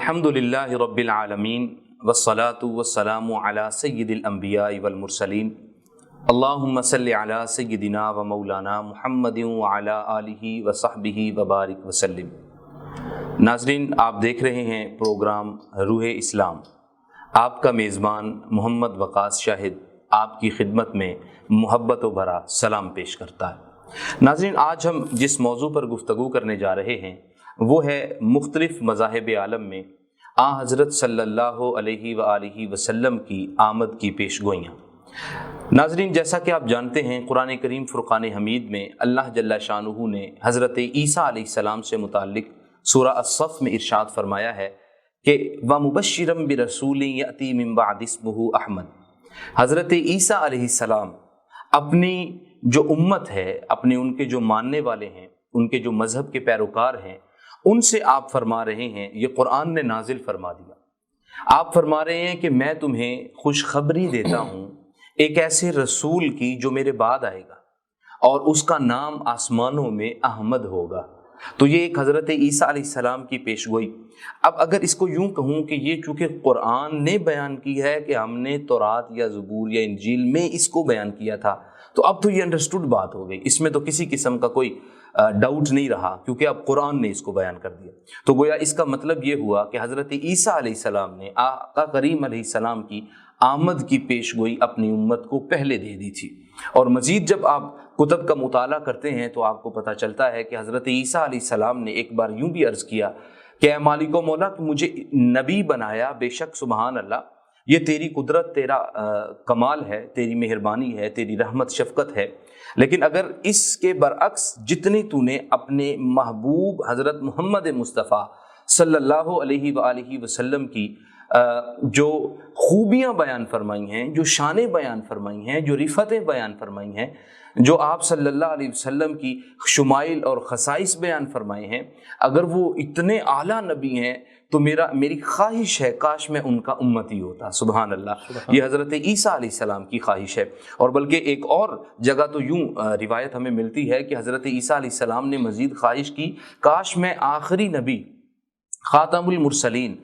الحمدللہ رب العالمین والصلاة والسلام علی سید الانبیاء والمرسلین اللہم صلی علی سیدنا و مولانا محمد وعلی آلہ وصحبہ وبارک وسلم۔ ناظرین، آپ دیکھ رہے ہیں پروگرام روح اسلام۔ آپ کا میزبان محمد وقاص شاہد آپ کی خدمت میں محبت و بھرا سلام پیش کرتا ہے۔ ناظرین، آج ہم جس موضوع پر گفتگو کرنے جا رہے ہیں وہ ہے مختلف مذاہب عالم میں حضرت صلی اللہ علیہ وآلہ وسلم کی آمد کی پیش گوئیاں۔ ناظرین، جیسا کہ آپ جانتے ہیں، قرآن کریم فرقان حمید میں اللہ جل شانہ نے حضرت عیسیٰ علیہ السلام سے متعلق سورہ الصف میں ارشاد فرمایا ہے کہ وَمُبَشِّرًا بِرَسُولٍ يَأْتِي مِن بَعْدِ اسْمُهُ احمد۔ حضرت عیسیٰ علیہ السلام اپنی جو امت ہے، اپنے ان کے جو ماننے والے ہیں، ان کے جو مذہب کے پیروکار ہیں، ان سے آپ فرما رہے ہیں، یہ قرآن نے نازل فرما دیا، آپ فرما رہے ہیں کہ میں تمہیں خوشخبری دیتا ہوں ایک ایسے رسول کی جو میرے بعد آئے گا اور اس کا نام آسمانوں میں احمد ہوگا۔ تو یہ ایک حضرت عیسیٰ علیہ السلام کی پیشگوئی۔ اب اگر اس کو یوں کہوں کہ یہ چونکہ قرآن نے بیان کی ہے کہ ہم نے تورات یا زبور یا انجیل میں اس کو بیان کیا تھا، تو اب تو یہ انڈرسٹوڈ بات ہو گئی، اس میں تو کسی قسم کا کوئی ڈاؤٹ نہیں رہا، کیونکہ اب قرآن نے اس کو بیان کر دیا۔ تو گویا اس کا مطلب یہ ہوا کہ حضرت عیسیٰ علیہ السلام نے آقا کریم علیہ السلام کی آمد کی پیشگوئی اپنی امت کو پہلے دے دی تھی۔ اور مزید جب آپ کتب کا مطالعہ کرتے ہیں تو آپ کو پتہ چلتا ہے کہ حضرت عیسیٰ علیہ السلام نے ایک بار یوں بھی عرض کیا کہ اے مالک و مولا، کہ مجھے نبی بنایا، بے شک سبحان اللہ، یہ تیری قدرت، تیرا کمال ہے، تیری مہربانی ہے، تیری رحمت شفقت ہے، لیکن اگر اس کے برعکس جتنی تو نے اپنے محبوب حضرت محمد مصطفیٰ صلی اللہ علیہ وآلہ وسلم کی جو خوبیاں بیان فرمائی ہیں، جو شانیں بیان فرمائی ہیں، جو رفتیں بیان فرمائی ہیں، جو آپ صلی اللہ علیہ وسلم کی شمائل اور خصائص بیان فرمائے ہیں، اگر وہ اتنے اعلیٰ نبی ہیں تو میری خواہش ہے کاش میں ان کا امتی ہوتا۔ سبحان اللہ، یہ حضرت عیسیٰ علیہ السلام کی خواہش ہے۔ اور بلکہ ایک اور جگہ تو یوں روایت ہمیں ملتی ہے کہ حضرت عیسیٰ علیہ السلام نے مزید خواہش کی، کاش میں آخری نبی خاتم المرسلین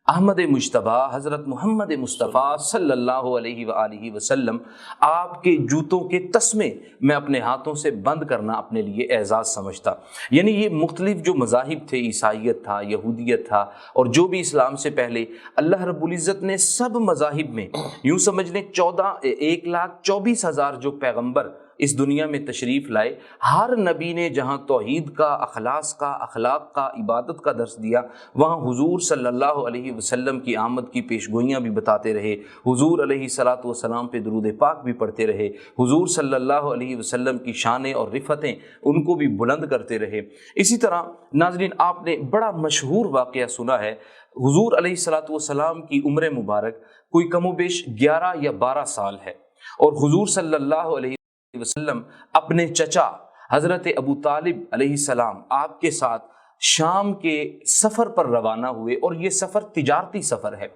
احمد مجتبیٰ حضرت محمد مصطفیٰ صلی اللہ علیہ وآلہ وسلم آپ کے جوتوں کے تسمے میں اپنے ہاتھوں سے بند کرنا اپنے لیے اعزاز سمجھتا۔ یعنی یہ مختلف جو مذاہب تھے، عیسائیت تھا، یہودیت تھا، اور جو بھی اسلام سے پہلے، اللہ رب العزت نے سب مذاہب میں یوں سمجھ لیں 1,24,000 جو پیغمبر اس دنیا میں تشریف لائے، ہر نبی نے جہاں توحید کا، اخلاص کا، اخلاق کا، عبادت کا درس دیا، وہاں حضور صلی اللہ علیہ وسلم کی آمد کی پیشگوئیاں بھی بتاتے رہے، حضور علیہ الصلاۃ والسلام پہ درود پاک بھی پڑھتے رہے، حضور صلی اللہ علیہ وسلم کی شانیں اور رفتیں ان کو بھی بلند کرتے رہے۔ اسی طرح ناظرین، آپ نے بڑا مشہور واقعہ سنا ہے، حضور علیہ الصلاۃ والسلام کی عمر مبارک کوئی کم و بیش 11 یا 12 سال ہے، اور حضور صلی اللہ علیہ وسلم اپنے چچا حضرت ابو طالب علیہ السلام آپ کے ساتھ شام کے سفر پر روانہ ہوئے، اور یہ سفر تجارتی سفر ہے۔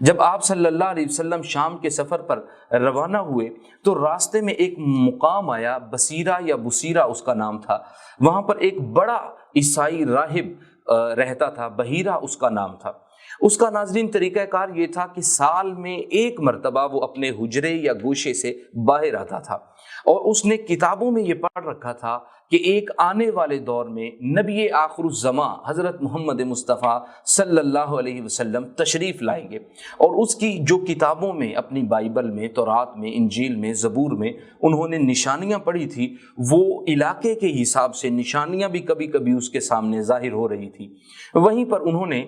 جب آپ صلی اللہ علیہ وسلم شام کے سفر پر روانہ ہوئے تو راستے میں ایک مقام آیا، بصیرہ یا بصیرہ اس کا نام تھا، وہاں پر ایک بڑا عیسائی راہب رہتا تھا، بحیرہ اس کا نام تھا۔ اس کا ناظرین طریقہ کار یہ تھا کہ سال میں ایک مرتبہ وہ اپنے حجرے یا گوشے سے باہر آتا تھا، اور اس نے کتابوں میں یہ پڑھ رکھا تھا کہ ایک آنے والے دور میں نبی آخر الزماں حضرت محمد مصطفیٰ صلی اللہ علیہ وسلم تشریف لائیں گے، اور اس کی جو کتابوں میں، اپنی بائبل میں، تورات میں، انجیل میں، زبور میں انہوں نے نشانیاں پڑھی تھی، وہ علاقے کے حساب سے نشانیاں بھی کبھی کبھی اس کے سامنے ظاہر ہو رہی تھی۔ وہیں پر انہوں نے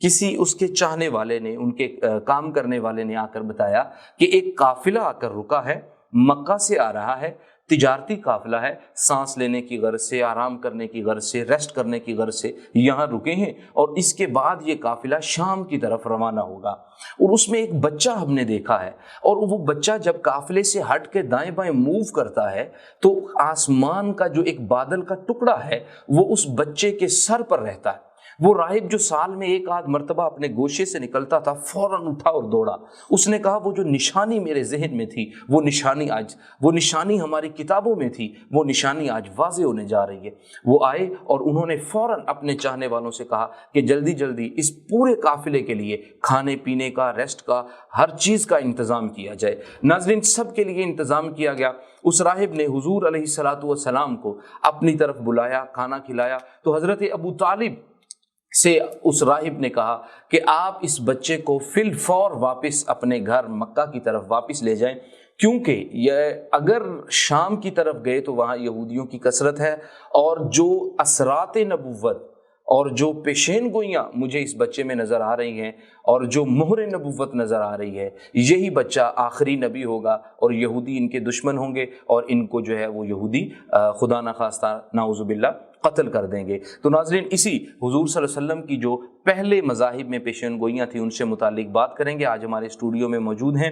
کسی اس کے چاہنے والے نے، ان کے کام کرنے والے نے آ کر بتایا کہ ایک قافلہ آ کر رکا ہے، مکہ سے آ رہا ہے، تجارتی قافلہ ہے، سانس لینے کی غرض سے، آرام کرنے کی غرض سے، ریسٹ کرنے کی غرض سے یہاں رکے ہیں، اور اس کے بعد یہ قافلہ شام کی طرف روانہ ہوگا۔ اور اس میں ایک بچہ ہم نے دیکھا ہے، اور وہ بچہ جب قافلے سے ہٹ کے دائیں بائیں موو کرتا ہے تو آسمان کا جو ایک بادل کا ٹکڑا ہے وہ اس بچے کے سر پر رہتا ہے۔ وہ راہب جو سال میں ایک آدھ مرتبہ اپنے گوشے سے نکلتا تھا فوراً اٹھا اور دوڑا. اس نے کہا وہ جو نشانی میرے ذہن میں تھی وہ نشانی ہماری کتابوں میں تھی, وہ نشانی آج واضح ہونے جا رہی ہے. وہ آئے اور انہوں نے فوراً اپنے چاہنے والوں سے کہا کہ جلدی جلدی اس پورے قافلے کے لیے کھانے پینے کا, ریسٹ کا, ہر چیز کا انتظام کیا جائے. ناظرین, سب کے لیے انتظام کیا گیا. اس راہب نے حضور علیہ الصلوۃ والسلام کو اپنی طرف بلایا, کھانا کھلایا. تو حضرت ابو طالب سے اس راہب نے کہا کہ آپ اس بچے کو فی الفور واپس اپنے گھر مکہ کی طرف واپس لے جائیں, کیونکہ یہ اگر شام کی طرف گئے تو وہاں یہودیوں کی کثرت ہے, اور جو اثرات نبوت اور جو پیشین گوئیاں مجھے اس بچے میں نظر آ رہی ہیں اور جو مہر نبوت نظر آ رہی ہے, یہی بچہ آخری نبی ہوگا اور یہودی ان کے دشمن ہوں گے اور ان کو جو ہے وہ یہودی خدا نخواستہ نعوذ باللہ قتل کر دیں گے. تو ناظرین, اسی حضور صلی اللہ علیہ وسلم کی جو پہلے مذاہب میں پیشین گوئیاں تھیں ان سے متعلق بات کریں گے. آج ہمارے اسٹوڈیو میں موجود ہیں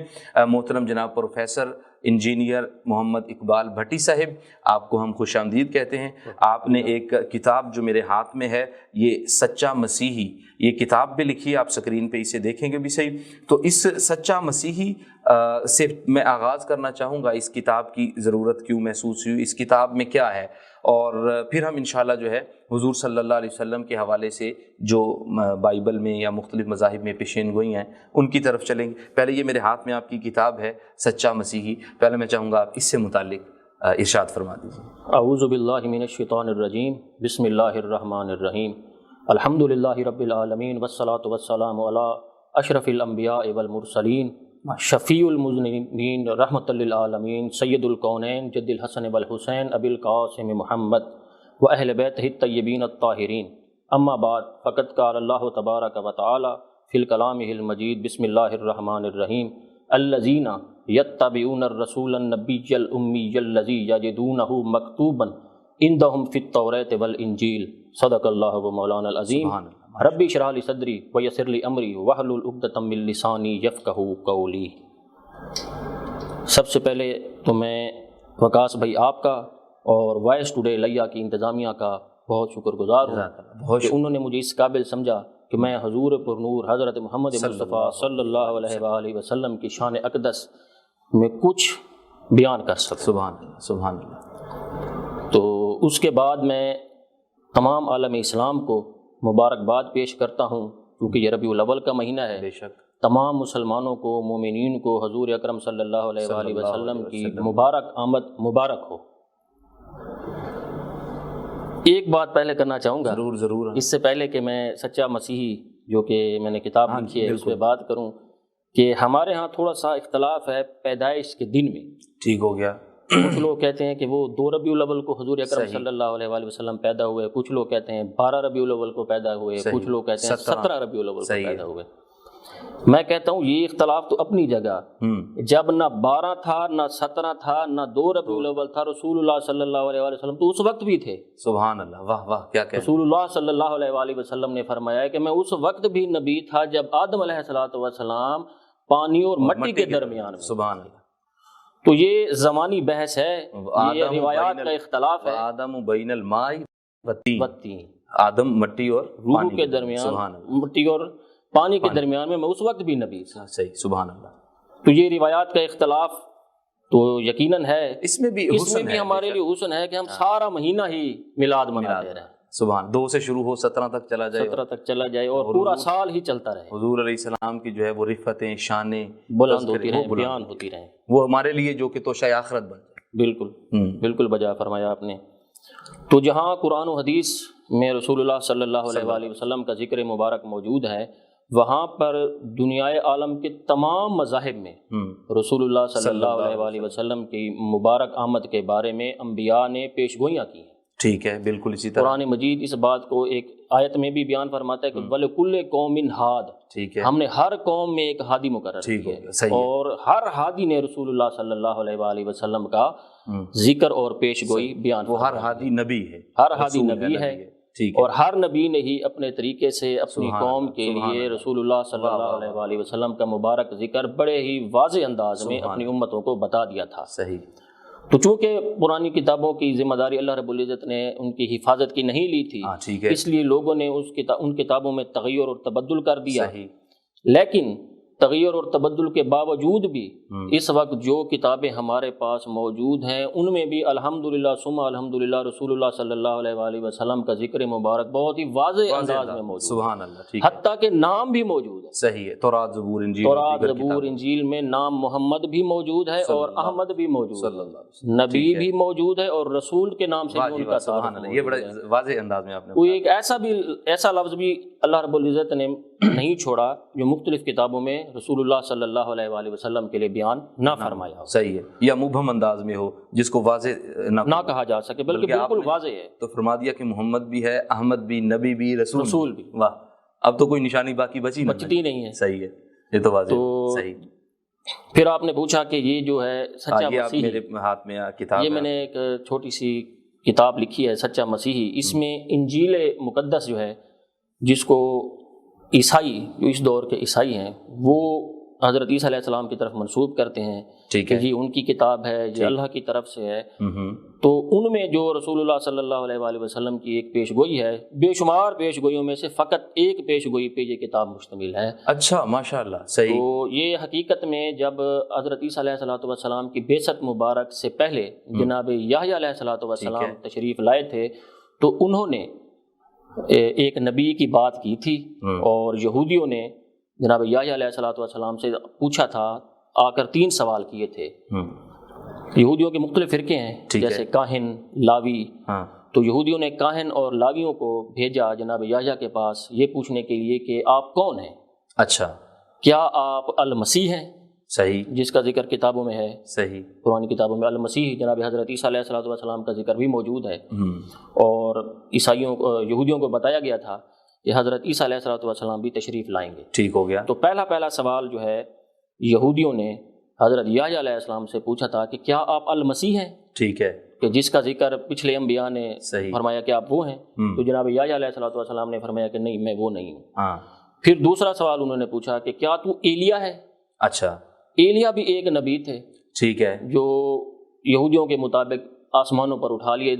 محترم جناب پروفیسر انجینئر محمد اقبال بھٹی صاحب. آپ کو ہم خوش آمدید کہتے ہیں. آپ نے ایک کتاب جو میرے ہاتھ میں ہے, یہ سچا مسیحی, یہ کتاب بھی لکھی ہے, آپ سکرین پہ اسے دیکھیں گے بھی صحیح. تو اس سچا مسیحی سے میں آغاز کرنا چاہوں گا. اس کتاب کی ضرورت کیوں محسوس ہوئی, اس کتاب میں کیا ہے, اور پھر ہم انشاءاللہ جو ہے حضور صلی اللہ علیہ وسلم کے حوالے سے جو بائبل میں یا مختلف مذاہب میں پیشین گوئی ہیں ان کی طرف چلیں گے. پہلے یہ میرے ہاتھ میں آپ کی کتاب ہے سچا مسیحی, پہلے میں چاہوں گا آپ اس سے متعلق ارشاد فرما دیجیے. اعوذ باللہ من الشیطان الرجیم, بسم اللہ الرحمن الرحیم, الحمد للہ رب العالمین والصلاة والسلام علی اشرف الانبیاء والمرسلین, شفیع المذنبین, رحمۃ للعالمین, سید الکونین, جد الحسن والحسین, ابی القاسم محمد و اہل بیتہ الطیبین الطاہرین. اما بعد, فقد قال اللہ تبارک و تعالی فی الکلامہ المجید, بسم اللہ الرحمن الرحیم, الذین یتبعون الرسول النبی الامی الذی یجدونہ مکتوبا عندہم فی التوراۃ والانجیل. صدق اللہ و مولانا العظیم. ربی اشرح لی صدری ویسر لی امری واحلل عقدۃ من لسانی یفقہوا قولی. سب سے پہلے تو میں وقاص بھائی آپ کا اور وائس ٹوڈے لیا کی انتظامیہ کا بہت شکر گزار ہوں کہ انہوں نے مجھے اس قابل سمجھا کہ میں حضور پر نور حضرت محمد مصطفیٰ صلی اللہ علیہ وآلہ وسلم کی شان اقدس میں کچھ بیان کر سکوں. سبحان اللہ, سبحان اللہ. تو اس کے بعد میں تمام عالم اسلام کو مبارکباد پیش کرتا ہوں, کیونکہ یہ ربیع الاول کا مہینہ ہے. بے شک تمام مسلمانوں کو, مومنین کو حضور اکرم صلی اللہ علیہ وآلہ وسلم کی مبارک آمد مبارک ہو. ایک بات پہلے کرنا چاہوں گا, ضرور ضرور, اس سے پہلے کہ میں سچا مسیحی جو کہ میں نے کتاب لکھی ہے اس پہ بات کروں, کہ ہمارے ہاں تھوڑا سا اختلاف ہے پیدائش کے دن میں. ٹھیک ہو گیا. کچھ لوگ کہتے ہیں کہ وہ 2 ربیع الاول کو حضور اکرم صلی اللہ علیہ وآلہ وسلم پیدا ہوئے, کچھ لوگ کہتے ہیں 12 ربیع الاول کو پیدا ہوئے, کچھ لوگ کہتے ہیں 17 ربیع الاول کو پیدا ہوئے. میں کہتا ہوں یہ اختلاف تو اپنی جگہ, جب نہ 12 تھا نہ 17 تھا نہ 2 ربیع الاول تھا, رسول اللہ صلی اللہ علیہ وآلہ وسلم تو اس وقت بھی تھے. سبحان اللہ, واہ واہ, کیا کہ رسول اللہ صلی اللہ علیہ وآلہ وسلم نے فرمایا ہے کہ میں اس وقت بھی نبی تھا جب آدم علیہ السلام پانی اور مٹی کے درمیان میں. سبحان اللہ. تو یہ زمانی بحث ہے, یہ روایات کا اختلاف ہے. آدم بین الماء والطین, آدم مٹی اور روح کے درمیان, مٹی اور پانی کے درمیان میں اس وقت بھی نبی تھا. صحیح, سبحان اللہ. تو یہ روایات کا اختلاف تو یقیناً ہے. اس میں بھی ہمارے لیے حسن ہے کہ ہم سارا مہینہ ہی میلاد مناتے رہے. سبحان, 2 سے شروع ہو 17 تک چلا جائے, 17 تک چلا جائے اور پورا سال ہی چلتا رہے. حضور علیہ السلام کی جو ہے وہ رفتیں, شانیں بلند ہوتی رہیں, بیان ہوتی رہیں, وہ ہمارے لیے جو کہ توشہ آخرت بن جائے. بالکل بالکل بجا فرمایا آپ نے. تو جہاں قرآن و حدیث میں رسول اللہ صلی اللہ علیہ وآلہ وسلم کا ذکر مبارک موجود ہے, وہاں پر دنیائے عالم کے تمام مذاہب میں رسول اللہ صلی اللہ علیہ وآلہ وسلم کی مبارک آمد کے بارے میں انبیاء نے پیش گوئیاں کی ہیں. ٹھیک ہے, بالکل اسی طرح قرآن مجید اس بات کو ایک آیت میں بھی بیان فرماتا ہے کہ وَلِكُلِّ قَوْمٍ ہاد, ٹھیک ہے, ہم نے ہر قوم میں ایک ہادی مقرر کیا ہے, اور ہر ہادی نے رسول اللہ صلی اللہ علیہ وآلہ وسلم کا ذکر اور پیش گوئی بیان. وہ ہر ہادی نبی ہے, ہر ہادی نبی ہے, اور ہر نبی نے ہی اپنے طریقے سے اپنی قوم کے لیے رسول اللہ صلی اللہ علیہ وآلہ وسلم کا مبارک ذکر بڑے ہی واضح انداز میں اپنی امتوں کو بتا دیا تھا. صحیح. تو چونکہ پرانی کتابوں کی ذمہ داری اللہ رب العزت نے ان کی حفاظت کی نہیں لی تھی، ٹھیک ہے، اس لیے لوگوں نے ان کتابوں میں تغیر اور تبدل کر دیا۔ صحیح۔ لیکن تغیر اور تبدل کے باوجود بھی اس وقت جو کتابیں ہمارے پاس موجود ہیں ان میں بھی الحمدللہ ثم الحمدللہ رسول اللہ صلی اللہ علیہ وآلہ وسلم کا ذکر مبارک بہت ہی واضح انداز میں موجود ہے، سبحان اللہ، ٹھیک ہے، حتیٰ کہ نام بھی موجود ہے۔ صحیح ہے، تورات، زبور، انجیل، تورات، دیگر زبور، کتابیں۔ انجیل میں نام محمد بھی موجود ہے اور احمد بھی موجود صلی ہے، اللہ علیہ وسلم، نبی بھی موجود ہے اور رسول کے نام سے بھی ان کا سبحان اللہ، یہ بڑا واضح انداز میں آپ نے کوئی ایک ایسا لفظ بھی اللہ رب العزت نے نہیں چھوڑا جو مختلف کتابوں میں رسول اللہ صلی اللہ علیہ وآلہ وسلم کے لیے بیان نہ فرمایا ہو، صحیح ہے، یا مبہم انداز میں ہو جس کو واضح نہ کہا جا سکے، بلکہ بالکل واضح ہے۔ تو فرما دیا کہ محمد بھی ہے، احمد بھی، نبی بھی، رسول بھی۔ واہ، اب تو کوئی نشانی باقی بچتی نہیں ہے۔ صحیح ہے، یہ تو واضح ہے، صحیح۔ پھر آپ نے پوچھا کہ یہ جو ہے سچا مسیحی، میرے ہاتھ میں کتاب، یہ میں نے ایک چھوٹی سی کتاب لکھی ہے سچا مسیحی، اس میں انجیل مقدس جو ہے جس کو عیسائی، جو اس دور کے عیسائی ہیں، وہ حضرت عیسیٰ علیہ السلام کی طرف منسوب کرتے ہیں کہ جی ان کی کتاب ہے، یہ اللہ کی طرف سے ہے، تو ان میں جو رسول اللہ صلی اللہ علیہ وآلہ وسلم کی ایک پیش گوئی ہے، بے شمار پیش گوئیوں میں سے فقط ایک پیش گوئی پہ یہ کتاب مشتمل ہے۔ اچھا، ماشاء اللہ، صحیح۔ تو یہ حقیقت میں جب حضرت عیسیٰ علیہ السلام کی بعثت مبارک سے پہلے جناب یحییٰ علیہ السلام تشریف لائے تھے تو انہوں نے ایک نبی کی بات کی تھی، اور یہودیوں نے جناب یحییٰ علیہ السلام سے پوچھا تھا، آ کر 3 سوال کیے تھے۔ یہودیوں کے مختلف فرقے ہیں، جیسے کاہن، لاوی، تو یہودیوں نے کاہن اور لاویوں کو بھیجا جناب یحییٰ کے پاس یہ پوچھنے کے لیے کہ آپ کون ہیں؟ اچھا، کیا آپ المسیح ہیں؟ صحیح، جس کا ذکر کتابوں میں ہے، صحیح، پرانی کتابوں میں المسیح جناب حضرت عیسیٰ علیہ السلام کا ذکر بھی موجود ہے، اور یہودیوں کو بتایا گیا تھا کہ حضرت عیسیٰ علیہ السلام بھی تشریف لائیں گے۔ ٹھیک ہو گیا۔ تو پہلا سوال جو ہے یہودیوں نے حضرت یحییٰ علیہ السلام سے پوچھا تھا کہ کیا آپ المسیح ہیں؟ ٹھیک ہے، کہ جس کا ذکر پچھلے انبیاء نے فرمایا کہ آپ وہ ہیں، تو جناب یحییٰ علیہ السلام نے فرمایا کہ نہیں، میں وہ نہیں ہوں۔ پھر دوسرا سوال انہوں نے پوچھا کہ کیا تو ایلیا ہے؟ اچھا، ایلیا بھی ایک نبی تھے، ٹھیک ہے، جو یہودیوں کے مطابق آسمانوں پر اٹھا لیے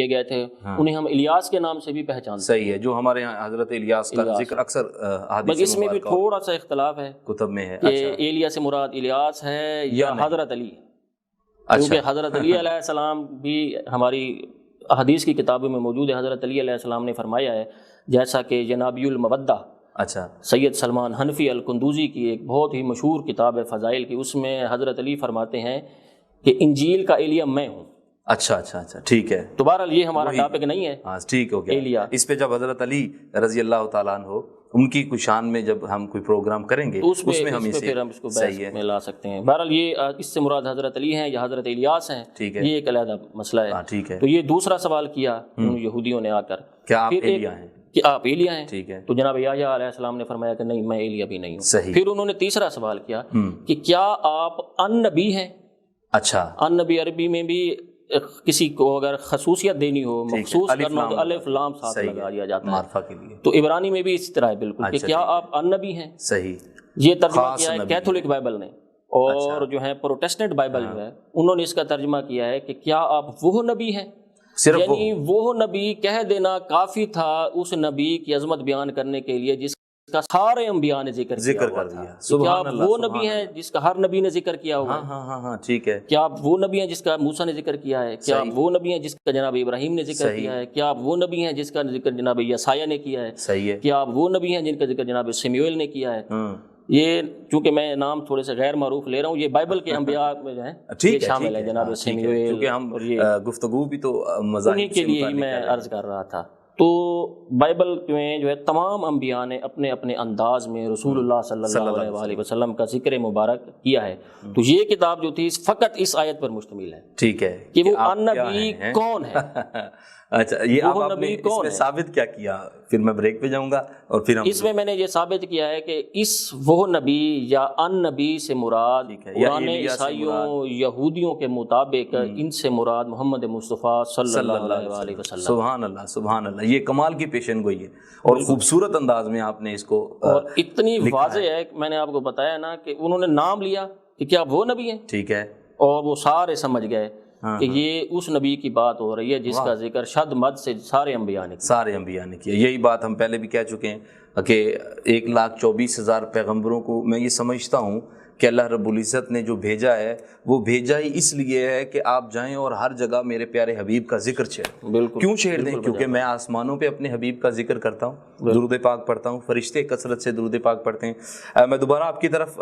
گئے تھے، انہیں ہم الیاس کے نام سے بھی پہچانتے ہیں۔ صحیح ہے، جو ہمارے یہاں حضرت الیاس کا ذکر اکثر بس اس میں بھی تھوڑا سا اختلاف ہے کتب میں ہے کہ ایلیا سے مراد الیاس ہے یا حضرت علی، کیونکہ حضرت علی علیہ السلام بھی ہماری احادیث کی کتابوں میں موجود ہے۔ حضرت علی علیہ السلام نے فرمایا ہے، جیسا کہ جنابی المودہ، اچھا، سید سلمان حنفی القندوزی کی ایک بہت ہی مشہور کتاب ہے فضائل کی، اس میں حضرت علی فرماتے ہیں کہ انجیل کا ایلیا میں ہوں۔ اچھا اچھا اچھا، ٹھیک ہے، تو بہرحال یہ ہمارا ٹاپک نہیں ہے۔ ہاں، ٹھیک ہو گیا ایلیا، اس پہ جب حضرت علی رضی اللہ تعالیٰ عنہ ان کی کوئی شان میں جب ہم کوئی پروگرام کریں گے اس میں ہم اس کو بحث میں لا سکتے ہیں۔ بہرحال یہ اس سے مراد حضرت علی ہیں یا حضرت الیاس ہیں، ٹھیک ہے، یہ ایک علیحدہ مسئلہ ہے۔ ٹھیک ہے، تو یہ دوسرا سوال کیا یہودیوں نے آ کر، کیا آپ ایلیا ہیں؟ کہ آپ ایلیا ہیں؟ ٹھیک ہے، تو جناب یحییٰ علیہ السلام نے فرمایا کہ نہیں، میں ایلیا بھی نہیں ہوں۔ صحیح۔ پھر انہوں نے تیسرا سوال کیا کہ کیا آپ ان نبی ہیں؟ اچھا، ان نبی عربی میں بھی کسی کو اگر خصوصیت دینی ہو، مخصوص کرنا ہو تو الف لام ساتھ لگا دیا جاتا ہے معرفہ کے لیے۔ تو عبرانی میں بھی اسی طرح ہے بالکل، کہ کیا آپ ان نبی ہیں؟ صحیح، یہ ترجمہ کیا ہے کیتھولک بائبل نے، اور جو ہے پروٹیسٹنٹ بائبل جو ہے انہوں نے اس کا ترجمہ کیا ہے کہ کیا آپ وہ نبی ہیں؟ یعنی وہ نبی کہہ دینا کافی تھا اس نبی کی عظمت بیان کرنے کے لیے جس کا سارے انبیاء نے ذکر کر دیا۔ کیا آپ وہ نبی ہیں جس کا ہر نبی نے ذکر کیا ہوا ہے؟ ہاں، ٹھیک ہے۔ کیا آپ وہ نبی ہیں جس کا موسیٰ نے ذکر کیا ہے؟ کیا آپ وہ نبی ہیں جس کا جناب ابراہیم نے ذکر کیا ہے؟ کیا آپ وہ نبی ہیں جس کا ذکر جناب یسایہ نے کیا ہے؟ صحیح ہے۔ کیا آپ وہ نبی ہیں جن کا ذکر جناب سمیوئیل نے کیا ہے؟ یہ چونکہ میں نام تھوڑے سے غیر معروف لے رہا ہوں، یہ بائبل کے انبیاء میں جو ہیں شامل ہے، جناب سمیوئیل، کیونکہ ہم گفتگو بھی تو انہی کے لیے ہی میں عرض کر رہا تھا۔ تو بائبل میں جو ہے تمام انبیاء نے اپنے اپنے انداز میں رسول اللہ صلی اللہ علیہ وآلہ وسلم کا ذکر مبارک کیا ہے۔ تو یہ کتاب جو تھی فقط اس آیت پر مشتمل ہے، ٹھیک ہے، کہ وہ ان نبی کون ہے۔ اچھا، یہ آپ نے اس میں ثابت کیا کیا؟ پھر میں بریک پہ جاؤں گا اور پھر ہم اس میں نے یہ ثابت کیا ہے کہ اس وہ نبی یا ان نبی سے مراد پرانے عیسائیوں یہودیوں کے مطابق ان سے مراد محمد مصطفیٰ صلی اللہ علیہ وسلم۔ سبحان اللہ، سبحان اللہ، یہ کمال کی پیشن گوئی ہے اور خوبصورت انداز میں آپ نے اس کو، اور اتنی واضح ہے کہ میں نے آپ کو بتایا نا کہ انہوں نے نام لیا کہ کیا وہ نبی ہیں، ٹھیک ہے، اور وہ سارے سمجھ گئے کہ یہ اس نبی کی بات ہو رہی ہے جس کا ذکر شد مد سے سارے انبیاء نے کیا. یہی بات ہم پہلے بھی کہہ چکے ہیں کہ 1,24,000 پیغمبروں کو میں یہ سمجھتا ہوں کہ اللہ رب العزت نے جو بھیجا ہے وہ بھیجا ہی اس لیے ہے کہ آپ جائیں اور ہر جگہ میرے پیارے حبیب کا ذکر چھیڑیں. بالکل. کیوں چھیڑ دیں؟ کیونکہ میں آسمانوں پہ اپنے حبیب کا ذکر کرتا ہوں، درود پاک پڑھتا ہوں، فرشتے کثرت سے درود پاک پڑھتے ہیں. میں دوبارہ آپ کی طرف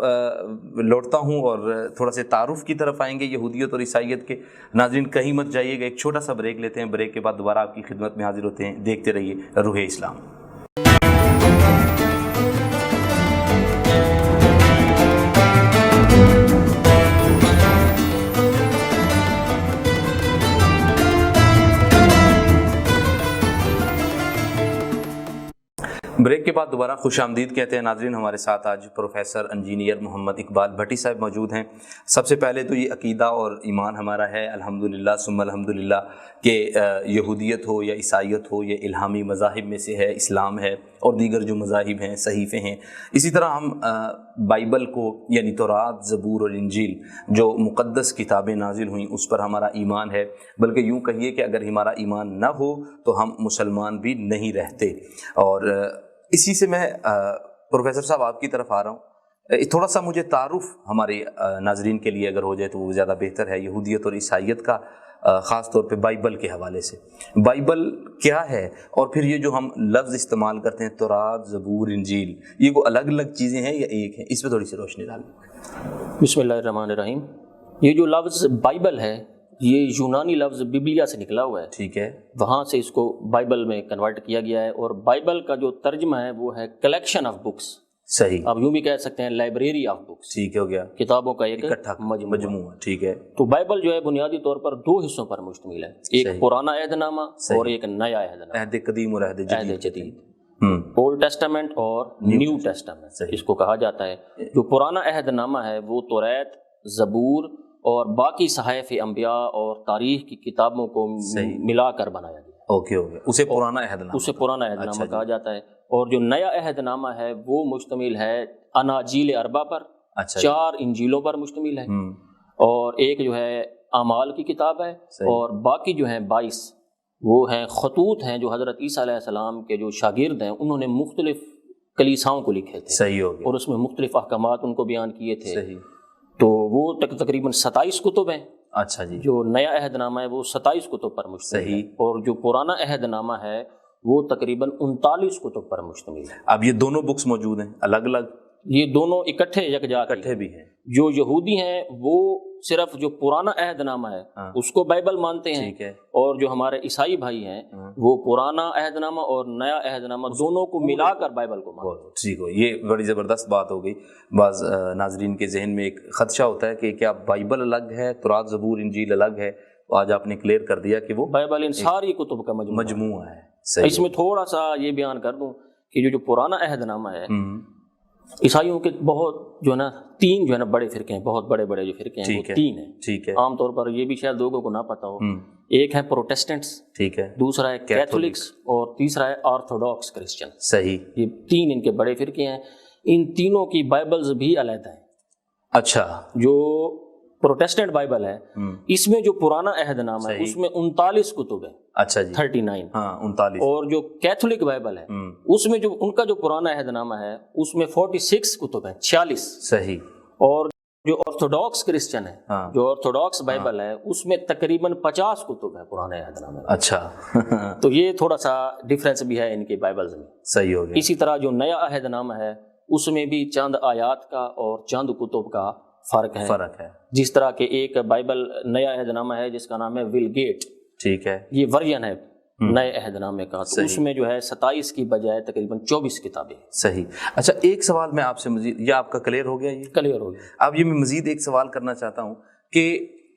لوٹتا ہوں اور تھوڑا سے تعارف کی طرف آئیں گے یہودیت اور عیسائیت کے. ناظرین کہیں مت جائیے گا، ایک چھوٹا سا بریک لیتے ہیں، بریک کے بعد دوبارہ آپ کی خدمت میں حاضر ہوتے ہیں. دیکھتے رہیے روح اسلام. بریک کے بعد دوبارہ خوش آمدید کہتے ہیں. ناظرین ہمارے ساتھ آج پروفیسر انجینئر محمد اقبال بھٹی صاحب موجود ہیں. سب سے پہلے تو یہ عقیدہ اور ایمان ہمارا ہے الحمدللہ ثم الحمدللہ کہ یہودیت ہو یا عیسائیت ہو یہ الہامی مذاہب میں سے ہے، اسلام ہے اور دیگر جو مذاہب ہیں صحیفے ہیں. اسی طرح ہم بائبل کو یعنی تورات، زبور اور انجیل جو مقدس کتابیں نازل ہوئیں اس پر ہمارا ایمان ہے. بلکہ یوں کہیے کہ اگر ہمارا ایمان نہ ہو تو ہم مسلمان بھی نہیں رہتے. اور اسی سے میں پروفیسر صاحب آپ کی طرف آ رہا ہوں. تھوڑا سا مجھے تعارف ہمارے ناظرین کے لیے اگر ہو جائے تو وہ زیادہ بہتر ہے یہودیت اور عیسائیت کا، خاص طور پہ بائبل کے حوالے سے. بائبل کیا ہے اور پھر یہ جو ہم لفظ استعمال کرتے ہیں تورات، زبور، انجیل، یہ وہ الگ الگ چیزیں ہیں یا ایک ہیں؟ اس پہ تھوڑی سی روشنی ڈالیں. بسم اللہ الرحمن الرحیم. یہ جو لفظ بائبل ہے یہ یونانی لفظ بیبلیا سے نکلا ہوا ہے. ٹھیک ہے. وہاں سے اس کو بائبل میں کنورٹ کیا گیا ہے اور بائبل کا جو ترجمہ ہے وہ ہے کلیکشن آف بکس. صحیح. اب یوں بھی کہہ سکتے ہیں لائبریری آف بکس. ٹھیک ہو گیا. کتابوں کا ایک اکٹھا مجموعہ. ٹھیک ہے. تو بائبل جو ہے بنیادی طور پر دو حصوں پر مشتمل ہے، ایک پرانا عہد نامہ اور ایک نیا عہد نامہ. عہد قدیم اور عہد جدید. اولڈ ٹیسٹامنٹ اور نیو ٹیسٹامنٹ اس کو کہا جاتا ہے. جو پرانا عہد نامہ ہے وہ توریت، زبور اور باقی صحائف انبیاء اور تاریخ کی کتابوں کو ملا کر بنایا گیا. اوکے ہو گیا. اسے پرانا عہد نامہ کہا جاتا ہے. اور جو نیا عہد نامہ ہے وہ مشتمل ہے اناجیل اربع پر، 4 انجیلوں پر مشتمل ہے، اور ایک جو ہے اعمال کی کتاب ہے، اور باقی جو ہیں 22 وہ ہیں خطوط ہیں جو حضرت عیسیٰ علیہ السلام کے جو شاگرد ہیں انہوں نے مختلف کلیساؤں کو لکھے تھے. صحیح ہو گیا. اور اس میں مختلف احکامات ان کو بیان کیے تھے. صحیح. تو وہ تقریباً 27 کتب ہیں. اچھا جی. جو نیا عہد نامہ ہے وہ 27 کتب پر مشتمل ہے. اور جو پرانا عہد نامہ ہے وہ تقریباً 39 کتب پر مشتمل ہے. اب یہ دونوں بکس موجود ہیں الگ الگ؟ یہ دونوں اکٹھے یکجا بھی ہیں. جو یہودی ہیں وہ صرف جو پرانا عہد نامہ ہے اس کو بائبل مانتے ہیں. اور جو ہمارے عیسائی بھائی ہیں وہ پرانا عہد نامہ اور نیا عہد نامہ دونوں کو ملا کر بائبل کو مانتے ہیں. ٹھیک ہو. یہ بڑی زبردست بات ہو گئی. بعض ناظرین کے ذہن میں ایک خدشہ ہوتا ہے کہ کیا بائبل الگ ہے، تورات، زبور، انجیل الگ ہے. آج آپ نے کلیئر کر دیا کہ وہ بائبل ان ساری کتب کا مجموعہ ہے. اس میں تھوڑا سا یہ بیان کر دوں کہ جو پرانا عہد نامہ ہے عیسائیوں کے بہت جو ہے نا 3 جو ہے نا بڑے فرقے ہیں، بہت بڑے بڑے جو فرقے ہیں وہ 3 ہیں. ٹھیک ہے. عام طور پر یہ بھی شاید لوگوں کو نہ پتا ہو. ایک ہے پروٹیسٹنٹس، ٹھیک ہے، دوسرا ہے کیتھولکس اور تیسرا ہے آرتھوڈاکس کرسچن. صحیح. یہ 3 ان کے بڑے فرقے ہیں. ان تینوں کی بائبلز بھی علیحدہ ہیں. اچھا. جو پروٹیسٹنٹ بائبل ہے اس میں جو پرانا عہد نامہ ہے اس میں 39 کتب ہیں. اچھا جی. 39. ہاں 39. اور جو کیتھولک بائبل ہے اس میں جو ان کا جو پرانا عہد نامہ ہے اس میں 46 کتب ہیں، 46. صحیح. اور جو آرتھوڈاکس کرسچن ہے، جو آرتھوڈاکس بائبل ہے اس میں تقریباً 50 کتب ہیں پرانے عہد نامے میں. اچھا. تو یہ تھوڑا سا ڈفرینس بھی ہے ان کے بائبلز میں. صحیح ہو گیا. اسی طرح جو نیا عہد نامہ ہے اس میں بھی چند آیات کا اور چند کتب کا فرق ہے. جس طرح کہ ایک بائبل نیا عہد نامہ ہے جس کا نام ہے ول گیٹ. ٹھیک ہے. یہ ورژن ہے نئے عہد نامے کا. تو اس میں جو ہے 27 کی بجائے تقریباً 24 کتابیں. صحیح. اچھا ایک سوال میں آپ سے مزید، یہ آپ کا کلیئر ہو گیا؟ یہ کلیئر ہو گیا. اب یہ میں مزید ایک سوال کرنا چاہتا ہوں کہ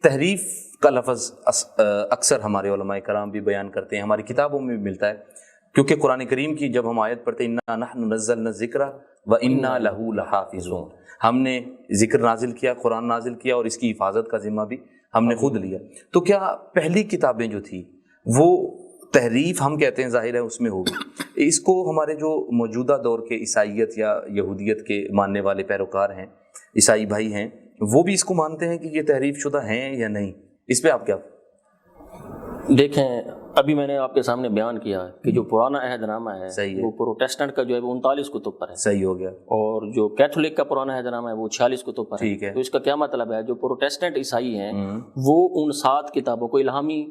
تحریف کا لفظ اکثر ہمارے علماء کرام بھی بیان کرتے ہیں، ہماری کتابوں میں بھی ملتا ہے. کیونکہ قرآن کریم کی جب ہم آیت پڑھتے ہیں اِنَّا نَحْنُ نَزَّلْنَا الذِّکْرَ وَإِنَّا لَهُ لَحَافِظُونَ، ہم نے ذکر نازل کیا، قرآن نازل کیا اور اس کی حفاظت کا ذمہ بھی ہم نے خود لیا. تو کیا پہلی کتابیں جو تھی وہ تحریف ہم کہتے ہیں ظاہر ہے اس میں ہوگی، اس کو ہمارے جو موجودہ دور کے عیسائیت یا یہودیت کے ماننے والے پیروکار ہیں، عیسائی بھائی ہیں، وہ بھی اس کو مانتے ہیں کہ یہ تحریف شدہ ہیں یا نہیں؟ اس پہ آپ کیا دیکھیں ابھی میں نے آپ کے سامنے بیان کیا کہ جو پرانا عہد نامہ ہے صحیح ہے، وہ پروٹیسٹنٹ کا جو ہے وہ 39 کتب پر ہے، صحیح ہو گیا، اور جو کیتھولک کا پرانا عہد نامہ ہے وہ 46 کتب پر ہے۔ ٹھیک ہے، تو اس کا کیا مطلب ہے، جو پروٹیسٹنٹ عیسائی ہیں وہ ان 7 کتابوں کو الہامی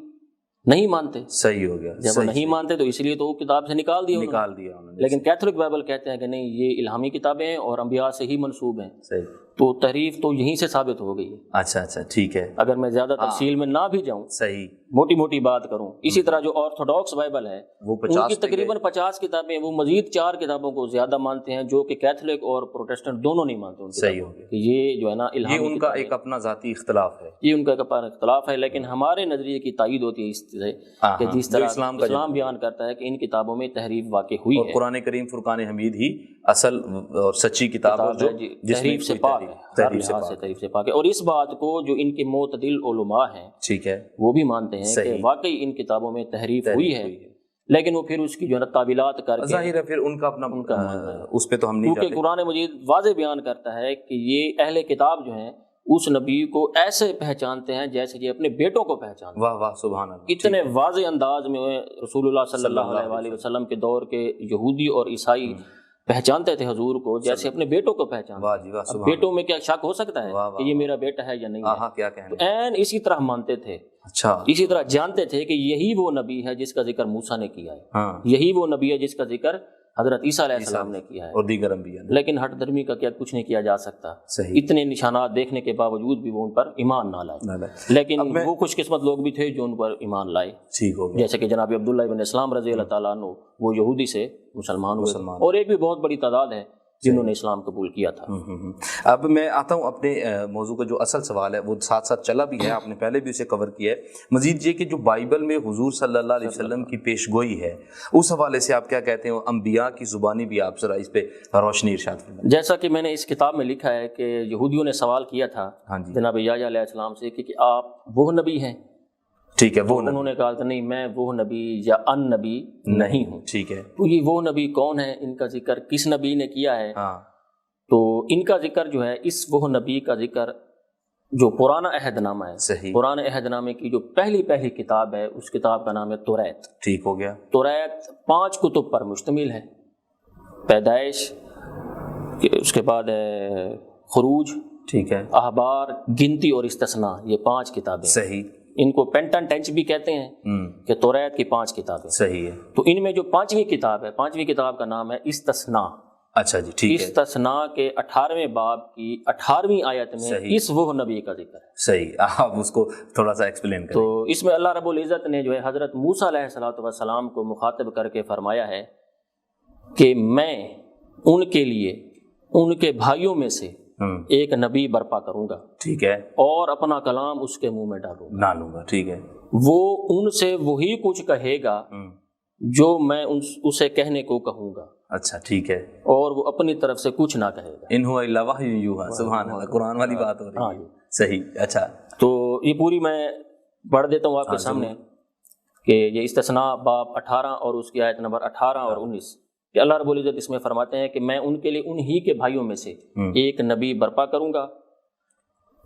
نہیں مانتے۔ صحیح ہو گیا، جب وہ نہیں مانتے تو اس لیے تو وہ کتاب سے نکال دیا انہوں نے، لیکن کیتھولک بائبل کہتے ہیں کہ نہیں، یہ الہامی کتابیں ہیں اور انبیاء سے ہی منسوب ہیں۔ صحیح، تو تحریف تو یہیں سے ثابت ہو گئی ہے۔ اچھا اچھا، ٹھیک ہے، اگر میں زیادہ تفصیل میں نہ بھی جاؤں، صحیح، موٹی موٹی بات کروں، اسی طرح جو آرتھوڈاکس بائبل ہے وہ ان کی تقریباً 50 کتابیں، وہ مزید 4 کتابوں کو زیادہ مانتے ہیں جو کہ کیتھولک اور پروٹیسٹنٹ دونوں نہیں مانتے ان صحیح ہو گیا، کہ یہ جو ہے نا یہ ان کا ایک اپنا ذاتی اختلاف ہے، یہ ان کا اپنا اختلاف ہے، لیکن ہمارے نظریے کی تائید ہوتی ہے اس سے کہ جس طرح اسلام بیان کرتا ہے کہ ان کتابوں میں تحریف واقع ہوئی ہے۔ قرآن کریم فرقان حمید ہی اصل اور سچی کتاب ہے جو تحریف سے پاک ہے، تحریف سے پاک ہے، اور اس بات کو جو ان کے معتدل علماء ہیں ٹھیک ہے وہ بھی مانتے ہیں کہ واقعی ان کتابوں میں تحریف ہوئی ہے، لیکن وہ پھر اس کی جو ہے تعویلات کر کے، ظاہر ہے پھر ان کا اپنا اس پہ تو ہم نہیں جاتے، کیونکہ قرآن مجید واضح بیان کرتا ہے کہ یہ اہل کتاب جو ہیں اس نبی کو ایسے پہچانتے ہیں جیسے یہ اپنے بیٹوں کو پہچانتے ہیں۔ واہ واہ، سبحان اللہ، اتنے واضح انداز میں رسول اللہ صلی اللہ علیہ وسلم کے دور کے یہودی اور عیسائی پہچانتے تھے حضور کو جیسے اپنے بیٹوں کو پہچانتے ہیں۔ بیٹوں میں کیا شک ہو سکتا ہے کہ یہ میرا بیٹا ہے یا نہیں ہے؟ تو عین اسی طرح مانتے تھے، اچھا اسی طرح جانتے تھے کہ یہی وہ نبی ہے جس کا ذکر موسیٰ نے کیا ہے، یہی وہ نبی ہے جس کا ذکر حضرت عیسیٰ علیہ السلام نے کیا ہے اور دیگر انبیاء نے، لیکن ہٹ دھرمی کا کیا کچھ نہیں کیا جا سکتا۔ اتنے نشانات دیکھنے کے باوجود بھی وہ ان پر ایمان نہ لائے، لیکن وہ خوش قسمت لوگ بھی تھے جو ان پر ایمان لائے، ٹھیک ہو گیا، جیسے کہ جناب عبداللہ ابن اسلام رضی اللہ تعالیٰ عنہ، وہ یہودی سے مسلمان ہوئے، اور ایک بھی بہت بڑی تعداد ہے جنہوں نے اسلام قبول کیا تھا۔ اب میں آتا ہوں اپنے موضوع کا جو اصل سوال ہے، وہ ساتھ ساتھ چلا بھی ہے، آپ نے پہلے بھی اسے کور کیا ہے، مزید یہ کہ جو بائبل میں حضور صلی اللہ علیہ وسلم کی پیش گوئی ہے اس حوالے سے آپ کیا کہتے ہیں، انبیاء کی زبانی بھی آپ ذرا اس پہ روشنی ارشاد فرمائیں۔ جیسا کہ میں نے اس کتاب میں لکھا ہے کہ یہودیوں نے سوال کیا تھا جناب یحییٰ علیہ السلام سے کہ آپ وہ نبی ہیں؟ ٹھیک ہے، وہ انہوں نے کہا کہ نہیں، میں وہ نبی یا ان نبی نہیں ہوں۔ ٹھیک ہے، تو یہ وہ نبی کون ہے، ان کا ذکر کس نبی نے کیا ہے؟ تو ان کا ذکر جو ہے اس وہ نبی کا ذکر جو پرانا عہد نامہ ہے، صحیح، پرانے عہد نامے کی جو پہلی کتاب ہے اس کتاب کا نام ہے توریت۔ ٹھیک ہو گیا، توریت 5 کتب پر مشتمل ہے، پیدائش، اس کے بعد ہے خروج، ٹھیک ہے، احبار، گنتی اور استثناء، یہ 5 کتابیں، صحیح، ان کو پینٹن ٹینچ بھی کہتے ہیں کہ توریت کی 5 کتابیں، صحیح ہے۔ تو ان میں جو 5ویں کتاب ہے، 5ویں کتاب کا نام ہے استثناء۔ اچھا جی، ٹھیک ہے، استثناء کے 18ویں باب کی 18ویں آیت میں اس وہ نبی کا ذکر ہے۔ صحیح، آپ اس کو تھوڑا سا ایکسپلین کریں۔ تو اس میں اللہ رب العزت نے جو ہے حضرت موسیٰ علیہ السلام کو مخاطب کر کے فرمایا ہے کہ میں ان کے لیے ان کے بھائیوں میں سے ایک نبی برپا کروں گا، ٹھیک ہے، اور اپنا کلام اس کے منہ میں ڈالوں گا، ٹھیک ہے، وہ ان سے وہی کچھ کہے گا جو میں اسے کہنے کو کہوں گا۔ اچھا، ٹھیک ہے، اور وہ اپنی طرف سے کچھ نہ کہے گا۔ ان ہوا الا وحی یوحی، سبحان اللہ، قرآن والی بات ہو رہی ہے، صحیح، اچھا۔ تو یہ پوری میں پڑھ دیتا ہوں آپ کے سامنے کہ یہ استثناء باب 18 اور اس کی آیت نمبر 18 اور 19 کہ اللہ رب العزت اس میں فرماتے ہیں کہ میں ان کے لیے انہی کے بھائیوں میں سے ایک نبی برپا کروں گا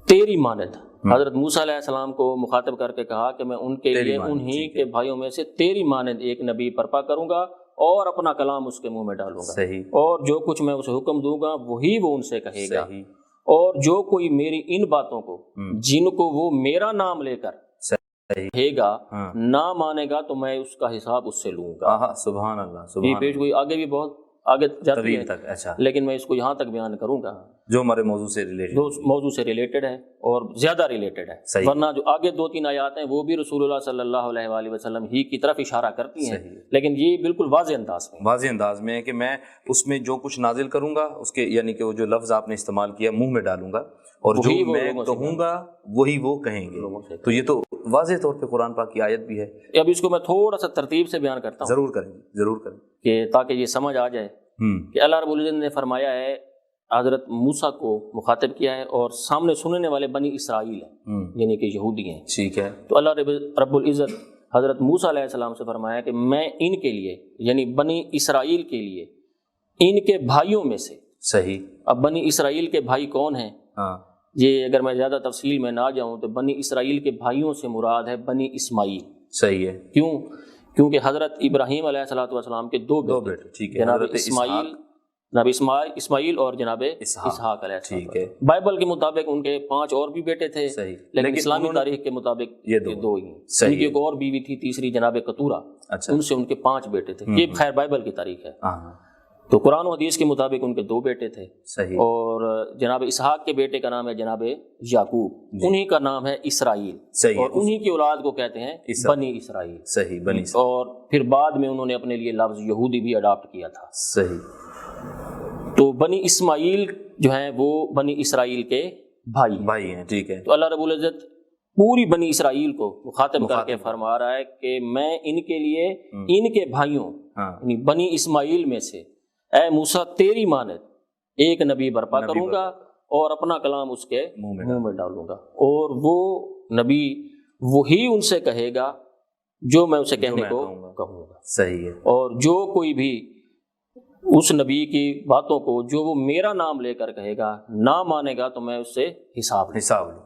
تیری مانند۔ حضرت موسیٰ علیہ السلام کو مخاطب کر کے کہا کہ میں ان کے لیے انہی کے بھائیوں میں سے تیری مانند ایک نبی برپا کروں گا اور اپنا کلام اس کے منہ میں ڈالوں گا، اور جو کچھ میں اسے حکم دوں گا وہی وہ ان سے کہے گا، اور جو کوئی میری ان باتوں کو جن کو وہ میرا نام لے کر کہے گا نہ مانے گا تو میں اس کا حساب اس سے لوں گا۔ سبحان اللہ، یہ پیش گوئی آگے بھی بہت آگے جاتی ہے، اچھا، لیکن میں اس کو یہاں تک بیان کروں گا جو ہمارے موضوع سے ریلیٹڈ ہے اور زیادہ ریلیٹڈ ہے، ورنہ جو آگے 2-3 آیات ہیں وہ بھی رسول اللہ صلی اللہ علیہ وآلہ وسلم ہی کی طرف اشارہ کرتی ہیں، لیکن یہ بالکل واضح انداز میں ہے کہ میں اس میں جو کچھ نازل کروں گا اس کے یعنی کہ وہ جو لفظ آپ نے استعمال کیا منہ میں ڈالوں گا، اور جو میں کہوں گا وہی وہ کہیں گے، تو یہ تو واضح طور پہ قرآن پاک کی آیت بھی ہے۔ اب اس کو میں تھوڑا سا ترتیب سے بیان کرتا ہوں، ضرور کریں کہ تاکہ یہ سمجھ آ جائے کہ اللہ رب العزت نے فرمایا ہے، حضرت موسیٰ کو مخاطب کیا ہے اور سامنے سننے والے بنی اسرائیل ہیں یعنی کہ یہودی ہیں، ٹھیک ہے، تو اللہ رب العزت حضرت موسیٰ علیہ السلام سے فرمایا کہ میں ان کے لیے یعنی بنی اسرائیل کے لیے ان کے بھائیوں میں سے، صحیح، اب بنی اسرائیل کے بھائی کون ہیں؟ یہ اگر میں زیادہ تفصیل میں نہ جاؤں تو بنی اسرائیل کے بھائیوں سے مراد ہے بنی اسماعیل، صحیح ہے. کیونکہ حضرت ابراہیم علیہ الصلوۃ والسلام کے دو بیٹے، ٹھیک ہے، جناب حضرت اسماعیل اور جناب اسحاق علیہ السلام. ٹھیک ہے. بائبل کے مطابق ان کے 5 اور بھی بیٹے تھے، صحیح، لیکن اسلامی تاریخ کے مطابق یہ دو ہی. صحیح. ان کی ایک اور بیوی تھی تیسری جناب قطورہ، اچھا، ان سے ان کے 5 بیٹے تھے. یہ خیر بائبل کی تاریخ ہے. ہاں، تو قرآن و حدیث کے مطابق ان کے 2 بیٹے تھے. صحیح. اور جناب اسحاق کے بیٹے کا نام ہے جناب یعقوب، انہی کا نام ہے اسرائیل، صحیح. اور انہی کی اولاد کو کہتے ہیں بنی اسرائیل. صحیح، بنی. اور پھر بعد میں انہوں نے اپنے لیے لفظ یہودی بھی اڈاپٹ کیا تھا. صحیح. تو بنی اسماعیل جو ہیں وہ بنی اسرائیل کے بھائی ہیں. ٹھیک ہے. تو اللہ رب العزت پوری بنی اسرائیل کو مخاطب کر کے فرما رہا ہے کہ میں ان کے لیے ان کے بھائیوں یعنی بنی اسماعیل میں سے اے موسیٰ تیری مانند ایک نبی برپا کروں گا اور اپنا کلام اس کے منہ میں ڈالوں گا، اور وہ نبی وہی ان سے کہے گا جو میں اسے کہنے کو کہوں گا. صحیح ہے. اور جو کوئی بھی اس نبی کی باتوں کو جو وہ میرا نام لے کر کہے گا نہ مانے گا تو میں اس سے حساب لوں.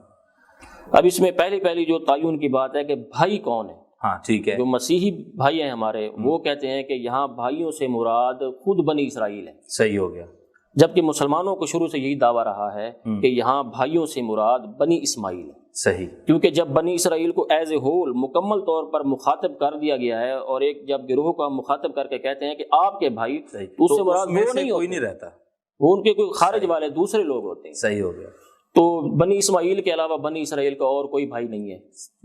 اب اس میں پہلی جو تعین کی بات ہے کہ بھائی کون ہے. ہاں، ٹھیک ہے. جو مسیحی بھائی ہیں ہمارے وہ کہتے ہیں کہ یہاں بھائیوں سے مراد خود بنی اسرائیل ہے. صحیح ہو گیا. جبکہ مسلمانوں کو شروع سے یہی دعویٰ رہا ہے کہ یہاں بھائیوں سے مراد بنی اسماعیل ہے. صحیح. کیونکہ جب بنی اسرائیل کو ایز اے ہول مکمل طور پر مخاطب کر دیا گیا ہے، اور ایک جب گروہ کو ہم مخاطب کر کے کہتے ہیں کہ آپ کے بھائی، تو اس سے مراد وہ کوئی نہیں رہتا، وہ ان کے کوئی خارج والے دوسرے لوگ ہوتے ہیں. صحیح ہو گیا. تو بنی اسماعیل کے علاوہ بنی اسرائیل کا اور کوئی بھائی نہیں ہے.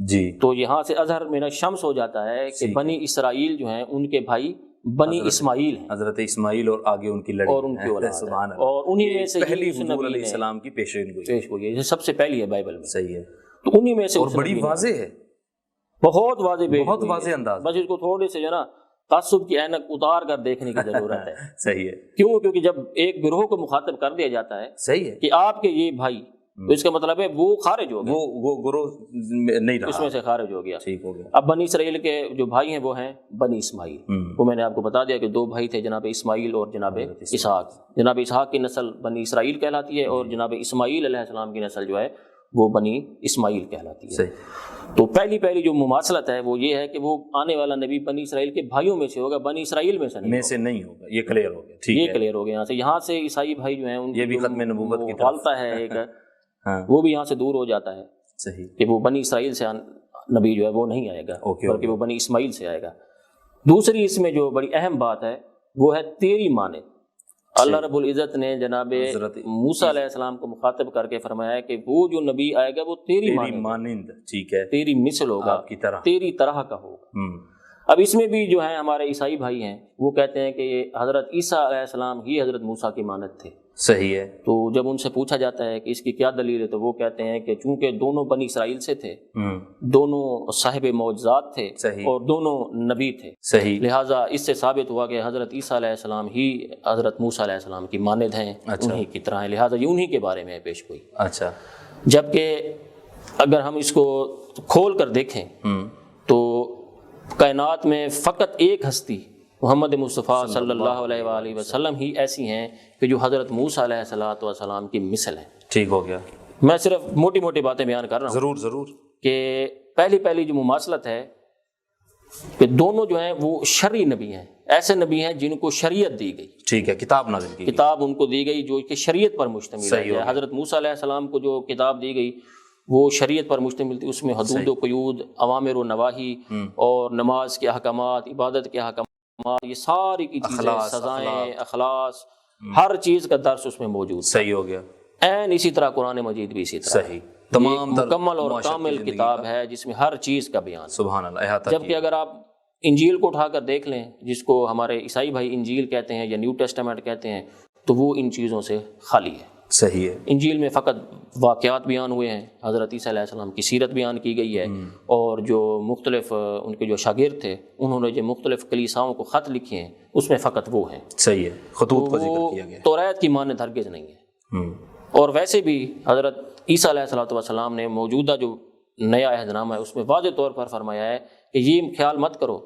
جی. تو یہاں سے اظہر من الشمس ہو جاتا ہے کہ بنی اسرائیل جو ہیں ان کے بھائی بنی اسماعیل ہیں، حضرت اسماعیل اور آگے ان کی لڑی اور ان کی اولاد. سبحان اللہ. اور انہی میں سے پہلی حضور علیہ السلام کی پیشین گوئی یہ سب سے پہلی ہے بائبل میں. صحیح ہے. تو انہی میں سے، اور بڑی واضح ہے، بہت واضح انداز. بس اس کو تھوڑے سے جو نا تعصب کی عینک اتار کر دیکھنے کی ضرورت ہے. صحیح ہے. کیونکہ جب ایک گروہ کو مخاطب کر دیا جاتا ہے، صحیح ہے، کہ آپ کے یہ بھائی، تو اس کا مطلب ہے وہ خارج ہو گیا، وہ گروہ نہیں رہا، اس میں سے خارج ہو گیا. ٹھیک ہو گیا. اب بنی اسرائیل کے جو بھائی ہیں وہ ہیں بنی اسماعیل. وہ میں نے آپ کو بتا دیا کہ 2 بھائی تھے، جناب اسماعیل اور جناب اسحاق. جناب اسحاق کی نسل بنی اسرائیل کہلاتی ہے، اور جناب اسماعیل علیہ السلام کی نسل جو ہے وہ بنی اسماعیل کہلاتی ہے. تو پہلی جو مماثلت ہے وہ یہ ہے کہ وہ آنے والا نبی بنی اسرائیل کے بھائیوں میں سے ہوگا، بنی اسرائیل میں سے نہیں ہوگا. یہ کلیئر ہو گیا. ٹھیک ہے، یہ کلیئر ہو گیا. یہاں سے عیسائی بھائی جو ہیں ان یہ بھی ختم نبوت کی غلطہ ہے ایک وہ بھی یہاں سے دور ہو جاتا ہے. صحیح. کہ وہ بنی اسرائیل سے نبی جو ہے وہ نہیں آئے گا، بلکہ وہ بنی اسماعیل سے آئے گا. دوسری اس میں جو بڑی اہم بات ہے وہ ہے تیری مانند. اللہ رب العزت نے جناب موسیٰ علیہ السلام کو مخاطب کر کے فرمایا کہ وہ جو نبی آئے گا وہ تیری مانند، ٹھیک ہے، تیری مثل ہوگا، تیری طرح کا ہوگا. اب اس میں بھی جو ہیں ہمارے عیسائی بھائی ہیں وہ کہتے ہیں کہ حضرت عیسیٰ علیہ السلام ہی حضرت موسیٰ کی مانند تھے. صحیح ہے. تو جب ان سے پوچھا جاتا ہے کہ اس کی کیا دلیل ہے تو وہ کہتے ہیں کہ چونکہ دونوں بنی اسرائیل سے تھے، دونوں صاحب معجزات تھے، اور دونوں نبی تھے، صحیح، لہٰذا اس سے ثابت ہوا کہ حضرت عیسیٰ علیہ السلام ہی حضرت موسیٰ علیہ السلام کی مانند ہیں، انہی کی طرح ہیں، لہٰذا یہ انہی کے بارے میں پیش گوئی. اچھا. جبکہ اگر ہم اس کو کھول کر دیکھیں تو کائنات میں فقط ایک ہستی محمد مصطفیٰ صلی اللہ علیہ وآلہ وسلم ہی ایسی ہیں کہ جو حضرت موسیٰ علیہ السلام کی مثل ہیں. ٹھیک ہو گیا. میں صرف موٹی باتیں بیان کر رہا ہوں. ضرور. کہ پہلی جو مماثلت ہے کہ دونوں جو ہیں وہ شرعی نبی ہیں، ایسے نبی ہیں جن کو شریعت دی گئی. ٹھیک ہے. کتاب نازل کی، کتاب ان کو دی گئی جو کہ شریعت پر مشتمل ہے. حضرت موسیٰ علیہ السلام کو جو کتاب دی گئی وہ شریعت پر مشتمل تھی. اس میں حدود و قیود، اوامر و نواہی، اور نماز کے احکامات، عبادت کے احکامات، یہ ساری کی چیزیں، سزائیں، اخلاص، ہر چیز کا درس اس میں موجود. صحیح ہو گیا. اسی طرح قرآن مجید بھی اسی طرح. صحیح. تمام مکمل اور کامل کتاب ہے جس میں ہر چیز کا بیان. سبحان اللہ. جبکہ اگر آپ انجیل کو اٹھا کر دیکھ لیں، جس کو ہمارے عیسائی بھائی انجیل کہتے ہیں یا نیو ٹیسٹامنٹ کہتے ہیں، تو وہ ان چیزوں سے خالی ہے. صحیح ہے. انجیل میں فقط واقعات بیان ہوئے ہیں، حضرت عیسیٰ علیہ السلام کی سیرت بیان کی گئی ہے، اور جو مختلف ان کے جو شاگرد تھے انہوں نے جو مختلف کلیساؤں کو خط لکھے ہیں اس میں فقط وہ ہیں. صحیح ہے. خطوط کا ذکر کیا گیا. توریت کی مانند ہرگز نہیں ہے. اور ویسے بھی حضرت عیسیٰ علیہ السلام نے موجودہ جو نیا عہد نامہ ہے اس میں واضح طور پر فرمایا ہے کہ یہ خیال مت کرو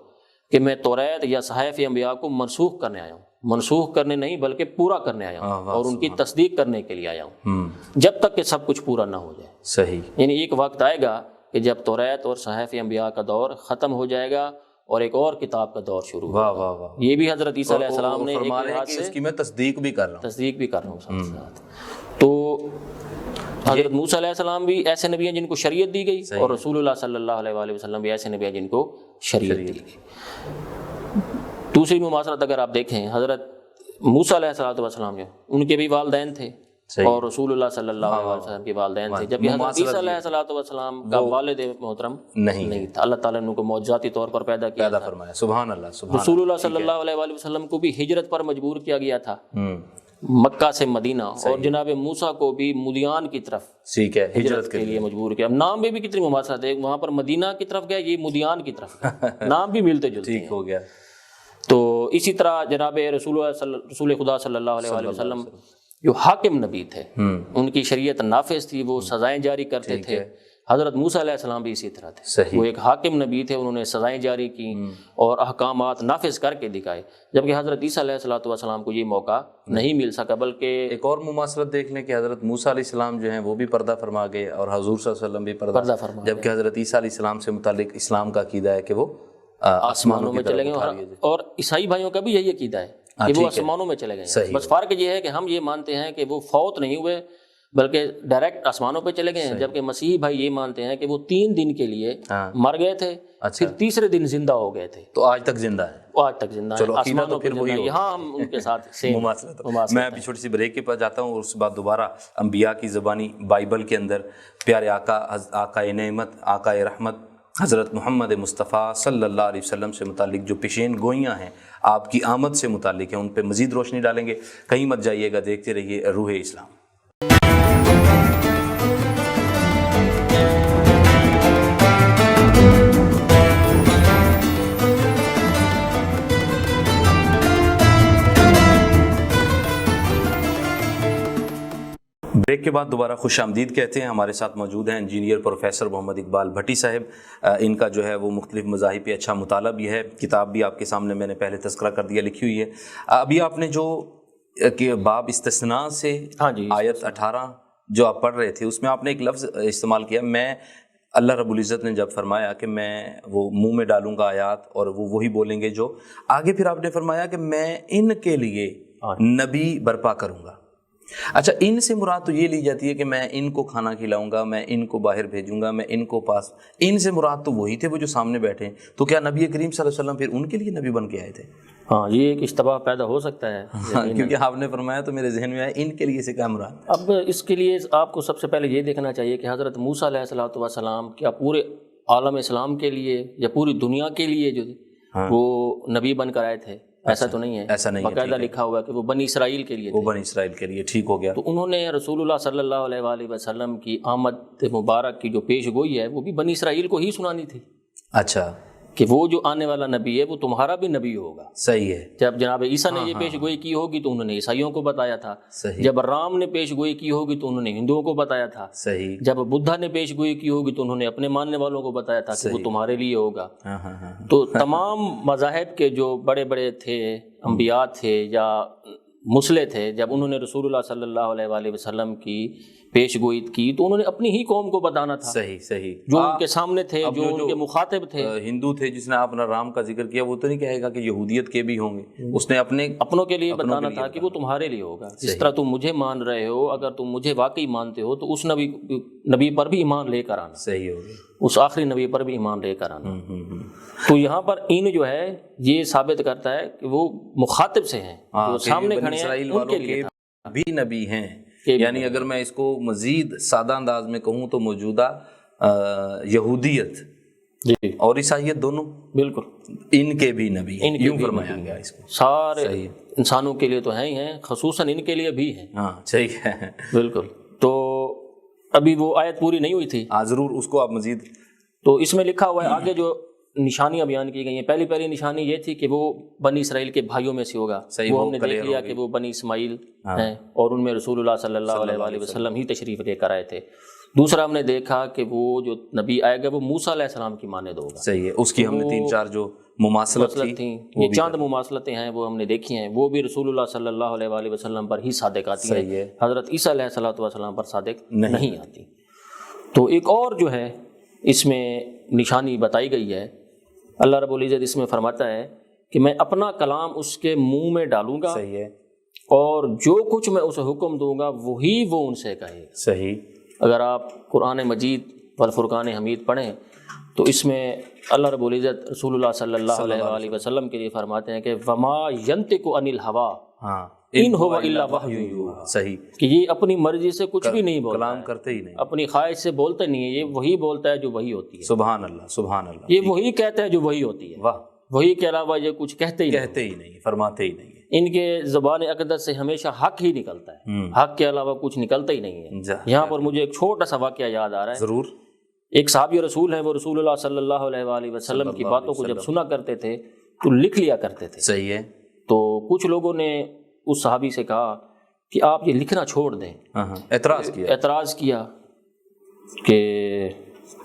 کہ میں توریت یا صحائف انبیاء کو منسوخ کرنے آیا ہوں. منسوخ کرنے نہیں بلکہ پورا کرنے آیا ہوں، اور ان کی تصدیق کرنے کے لیے آیا ہوں، جب تک کہ سب کچھ پورا نہ ہو جائے. صحیح. یعنی ایک وقت آئے گا کہ جب توریت اور صحائف انبیاء کا دور ختم ہو جائے گا اور ایک اور کتاب کا دور شروع ہوگا۔ واہ واہ واہ، یہ بھی حضرت عیسیٰ علیہ السلام نے ایک فرما رہے ہیں لحاظ کہ سے اس کی میں تصدیق بھی کر رہا ہوں ساتھ ساتھ۔ تو حضرت موسیٰ علیہ السلام بھی ایسے نبی ہیں جن کو شریعت دی گئی، اور رسول اللہ صلی اللہ علیہ وآلہ وسلم بھی ایسے نبی ہیں جن کو شریعت دی گئی۔ دوسری مماثلت اگر آپ دیکھیں، حضرت موسیٰ علیہ السلام جو ان کے بھی والدین تھے اور رسول اللہ صلی اللہ علیہ وسلم کے والدین تھے، جبکہ حضرت عیسیٰ علیہ السلام کا والد محترم نہیں تھا۔ اللہ تعالیٰ نے ان کو معجزاتی طور پر پیدا فرمایا، سبحان اللہ۔ رسول اللہ صلی اللہ علیہ وآلہ وسلم کو بھی ہجرت پر مجبور کیا گیا تھا مکہ سے مدینہ، اور جناب موسیٰ کو بھی مدیان کی طرف ہجرت کے لیے مجبور کیا۔ نام میں بھی کتنی مماثلت ہے، وہاں پر مدینہ کی طرف گیا، یہ مدیان کی طرف گیا، نام بھی ملتے جلتے ہیں۔ ہو گیا۔ تو اسی طرح جناب رسول خدا صلی اللہ علیہ وآلہ وسلم جو حاکم نبی تھے، ان کی شریعت نافذ تھی، وہ سزائیں جاری کرتے تھے۔ حضرت موسیٰ علیہ السلام بھی اسی طرح تھے، وہ ایک حاکم نبی تھے، انہوں نے سزائیں جاری کی اور احکامات نافذ کر کے دکھائے، جبکہ حضرت عیسیٰ علیہ السلام کو یہ موقع نہیں مل سکا۔ بلکہ ایک اور مماثلت دیکھ لیں کہ حضرت موسیٰ علیہ السلام جو ہیں وہ بھی پردہ فرما گئے اور حضور صلی اللہ علیہ وسلم بھی پردہ فرما، جبکہ حضرت عیسیٰ علیہ السلام سے متعلق اسلام کا عقیدہ ہے کہ وہ آسمانوں میں چلے گئے، اور عیسائی بھائیوں کا بھی یہی عقیدہ ہے کہ وہ آسمانوں میں چلے گئے ہیں۔ بس فرق یہ ہے کہ ہم یہ مانتے ہیں کہ وہ فوت نہیں ہوئے بلکہ ڈائریکٹ آسمانوں پہ چلے گئے ہیں، جبکہ مسیحی بھائی یہ مانتے ہیں کہ وہ 3 دن کے لیے مر گئے تھے، پھر تیسرے دن زندہ ہو گئے تھے، تو آج تک زندہ ہے، آج تک زندہ ہے، آسمانوں پہ زندہ ہے۔ یہاں ہم ان کے ساتھ مماثلت۔ میں ابھی چھوٹی سی بریک کے پاس جاتا ہوں اور اس کے بعد دوبارہ انبیاء کی زبانی بائبل کے اندر پیارے آقا نعمت، آقا رحمت حضرت محمد مصطفیٰ صلی اللہ علیہ وسلم سے متعلق جو پیشین گوئیاں ہیں آپ کی آمد سے متعلق ہیں، ان پہ مزید روشنی ڈالیں گے۔ کہیں مت جائیے گا، دیکھتے رہیے روح اسلام۔ بریک کے بعد دوبارہ خوش آمدید کہتے ہیں۔ ہمارے ساتھ موجود ہیں انجینئر پروفیسر محمد اقبال بھٹی صاحب۔ ان کا جو ہے وہ مختلف مذاہب پہ اچھا مطالعہ بھی ہے، کتاب بھی آپ کے سامنے میں نے پہلے تذکرہ کر دیا، لکھی ہوئی ہے۔ ابھی آپ نے جو کہ باب استثناء سے آیت 18 جو آپ پڑھ رہے تھے، اس میں آپ نے ایک لفظ استعمال کیا، میں اللہ رب العزت نے جب فرمایا کہ میں وہ منہ میں ڈالوں گا آیات اور وہ وہی بولیں گے جو آگے، پھر آپ نے فرمایا کہ میں ان کے لیے نبی برپا کروں گا۔ اچھا، ان سے مراد تو یہ لی جاتی ہے کہ میں ان کو کھانا کھلاؤں گا، میں ان کو باہر بھیجوں گا، میں ان کو پاس، ان سے مراد تو وہی تھے وہ جو سامنے بیٹھے ہیں۔ تو کیا نبی کریم صلی اللہ علیہ وسلم پھر ان کے لیے نبی بن کے آئے تھے؟ ہاں، یہ ایک اشتباہ پیدا ہو سکتا ہے، کیونکہ آپ نے فرمایا تو میرے ذہن میں آیا ان کے لیے سے کیا مراد۔ اب اس کے لیے آپ کو سب سے پہلے یہ دیکھنا چاہیے کہ حضرت موسیٰ علیہ السلام کیا پورے عالم اسلام کے لیے یا پوری دنیا کے لیے جو وہ نبی بن کر آئے تھے؟ ایسا تو نہیں ہے، ایسا نہیں ہے، باقاعدہ لکھا ہوا ہے کہ وہ بنی اسرائیل کے لیے تھے، وہ بنی اسرائیل کے لیے، ٹھیک ہو گیا۔ تو انہوں نے رسول اللہ صلی اللہ علیہ وآلہ وسلم کی آمد مبارک کی جو پیش گوئی ہے وہ بھی بنی اسرائیل کو ہی سنانی تھی۔ اچھا، کہ وہ جو آنے والا نبی ہے وہ تمہارا بھی نبی ہوگا۔ صحیح ہے۔ جب جناب عیسیٰ نے یہ پیش گوئی کی ہوگی تو انہوں نے عیسائیوں کو بتایا تھا، جب رام نے پیش گوئی کی ہوگی تو انہوں نے ہندوؤں کو بتایا تھا، صحیح، جب بدھا نے پیش گوئی کی ہوگی تو انہوں نے اپنے ماننے والوں کو بتایا تھا کہ وہ تمہارے لیے ہوگا۔ تو تمام مذاہب کے جو بڑے بڑے تھے، انبیاء تھے یا مسلح تھے، جب انہوں نے رسول اللہ صلی اللہ علیہ وآلہ وسلم کی پیش گوئی کی تو انہوں نے اپنی ہی قوم کو بتانا تھا۔ صحیح صحیح، جو ان کے سامنے تھے، جو ان کے مخاطب تھے۔ ہندو تھے جس نے اپنا رام کا ذکر کیا، وہ تو نہیں کہے گا کہ یہودیت کے بھی ہوں گے، اس نے اپنوں کے لیے بتانا تھا کہ وہ تمہارے لیے ہوگا۔ جس طرح تم مجھے مان رہے ہو، اگر تم مجھے واقعی مانتے ہو تو اس نبی پر بھی ایمان لے کر آنا، صحیح ہوگا، اس آخری نبی پر بھی ایمان لے کر آنا۔ تو یہاں پر ان جو ہے یہ ثابت کرتا ہے کہ وہ مخاطب سے ہیں، جو سامنے کھڑے ہیں ان کے لیے بھی نبی ہیں۔ یعنی اگر میں اس کو مزید سادہ انداز میں کہوں تو موجودہ یہودیت اور عیسائیت دونوں بالکل ان کے بھی نبی ہیں، یوں فرمایا گیا اس کو۔ سارے انسانوں کے لیے تو ہیں ہی ہیں، خصوصاً ان کے لیے بھی ہیں۔ ہاں صحیح ہے، بالکل۔ تو ابھی وہ آیت پوری نہیں ہوئی تھی، ہاں ضرور اس کو آپ مزید۔ تو اس میں لکھا ہوا ہے آگے جو نشانیاں بیان کی گئی ہیں، پہلی نشانی یہ تھی کہ وہ بنی اسرائیل کے بھائیوں میں سے ہوگا۔ وہ ہم نے دیکھ لیا کہ وہ بنی اسماعیل ہیں اور ان میں رسول اللہ صلی اللہ علیہ وآلہ وسلم ہی تشریف لے کر آئے تھے۔ دوسرا ہم نے دیکھا کہ وہ جو نبی آئے گا وہ موسیٰ علیہ السلام کی مانند ہوگا۔ صحیح ہے، اس کی ہم نے 3-4 جو مماثلت تھیں، یہ چاند مماثلتیں ہیں وہ ہم نے دیکھی ہیں، وہ بھی رسول اللہ صلی اللہ علیہ وآلہ وسلم پر ہی صادق آتی ہیں، حضرت عیسیٰ علیہ السلام پر صادق نہیں آتی۔ تو ایک اور جو ہے اس میں نشانی بتائی گئی ہے. اللہ رب العزت اس میں فرماتا ہے کہ میں اپنا کلام اس کے منہ میں ڈالوں گا. صحیح ہے. اور جو کچھ میں اسے حکم دوں گا وہی وہ ان سے کہے گا. صحیح. اگر آپ قرآن مجید والفرقان حمید پڑھیں تو اس میں اللہ رب العزت رسول اللہ صلی اللہ علیہ وآلہ وسلم کے لیے فرماتے ہیں کہ وما ینطق عن الہوا ان هو الا وحی یوحی. صحیح. کہ یہ اپنی مرضی سے کچھ بھی نہیں بولتا، کلام کرتے ہی نہیں، اپنی خواہش سے بولتا نہیں ہے، یہ وہی بولتا ہے جو وہی ہوتی ہے. سبحان اللہ سبحان اللہ. یہ وہی کہتا ہے جو وہی ہوتی ہے. واہ. وہی کے علاوہ یہ کچھ کہتے ہی نہیں، فرماتے ہی نہیں. ان کے زبان اقدس سے ہمیشہ حق ہی نکلتا ہے، حق کے علاوہ کچھ نکلتا ہی نہیں ہے. یہاں پر مجھے ایک چھوٹا سا واقعہ یاد آ رہا ہے. ضرور. ایک صحابی رسول ہیں، وہ رسول اللہ صلی اللہ علیہ وآلہ وسلم کی باتوں کو جب سنا کرتے تھے تو لکھ لیا کرتے تھے. صحیح ہے. تو کچھ لوگوں نے اس صحابی سے کہا کہ آپ یہ لکھنا چھوڑ دیں. اعتراض کیا کہ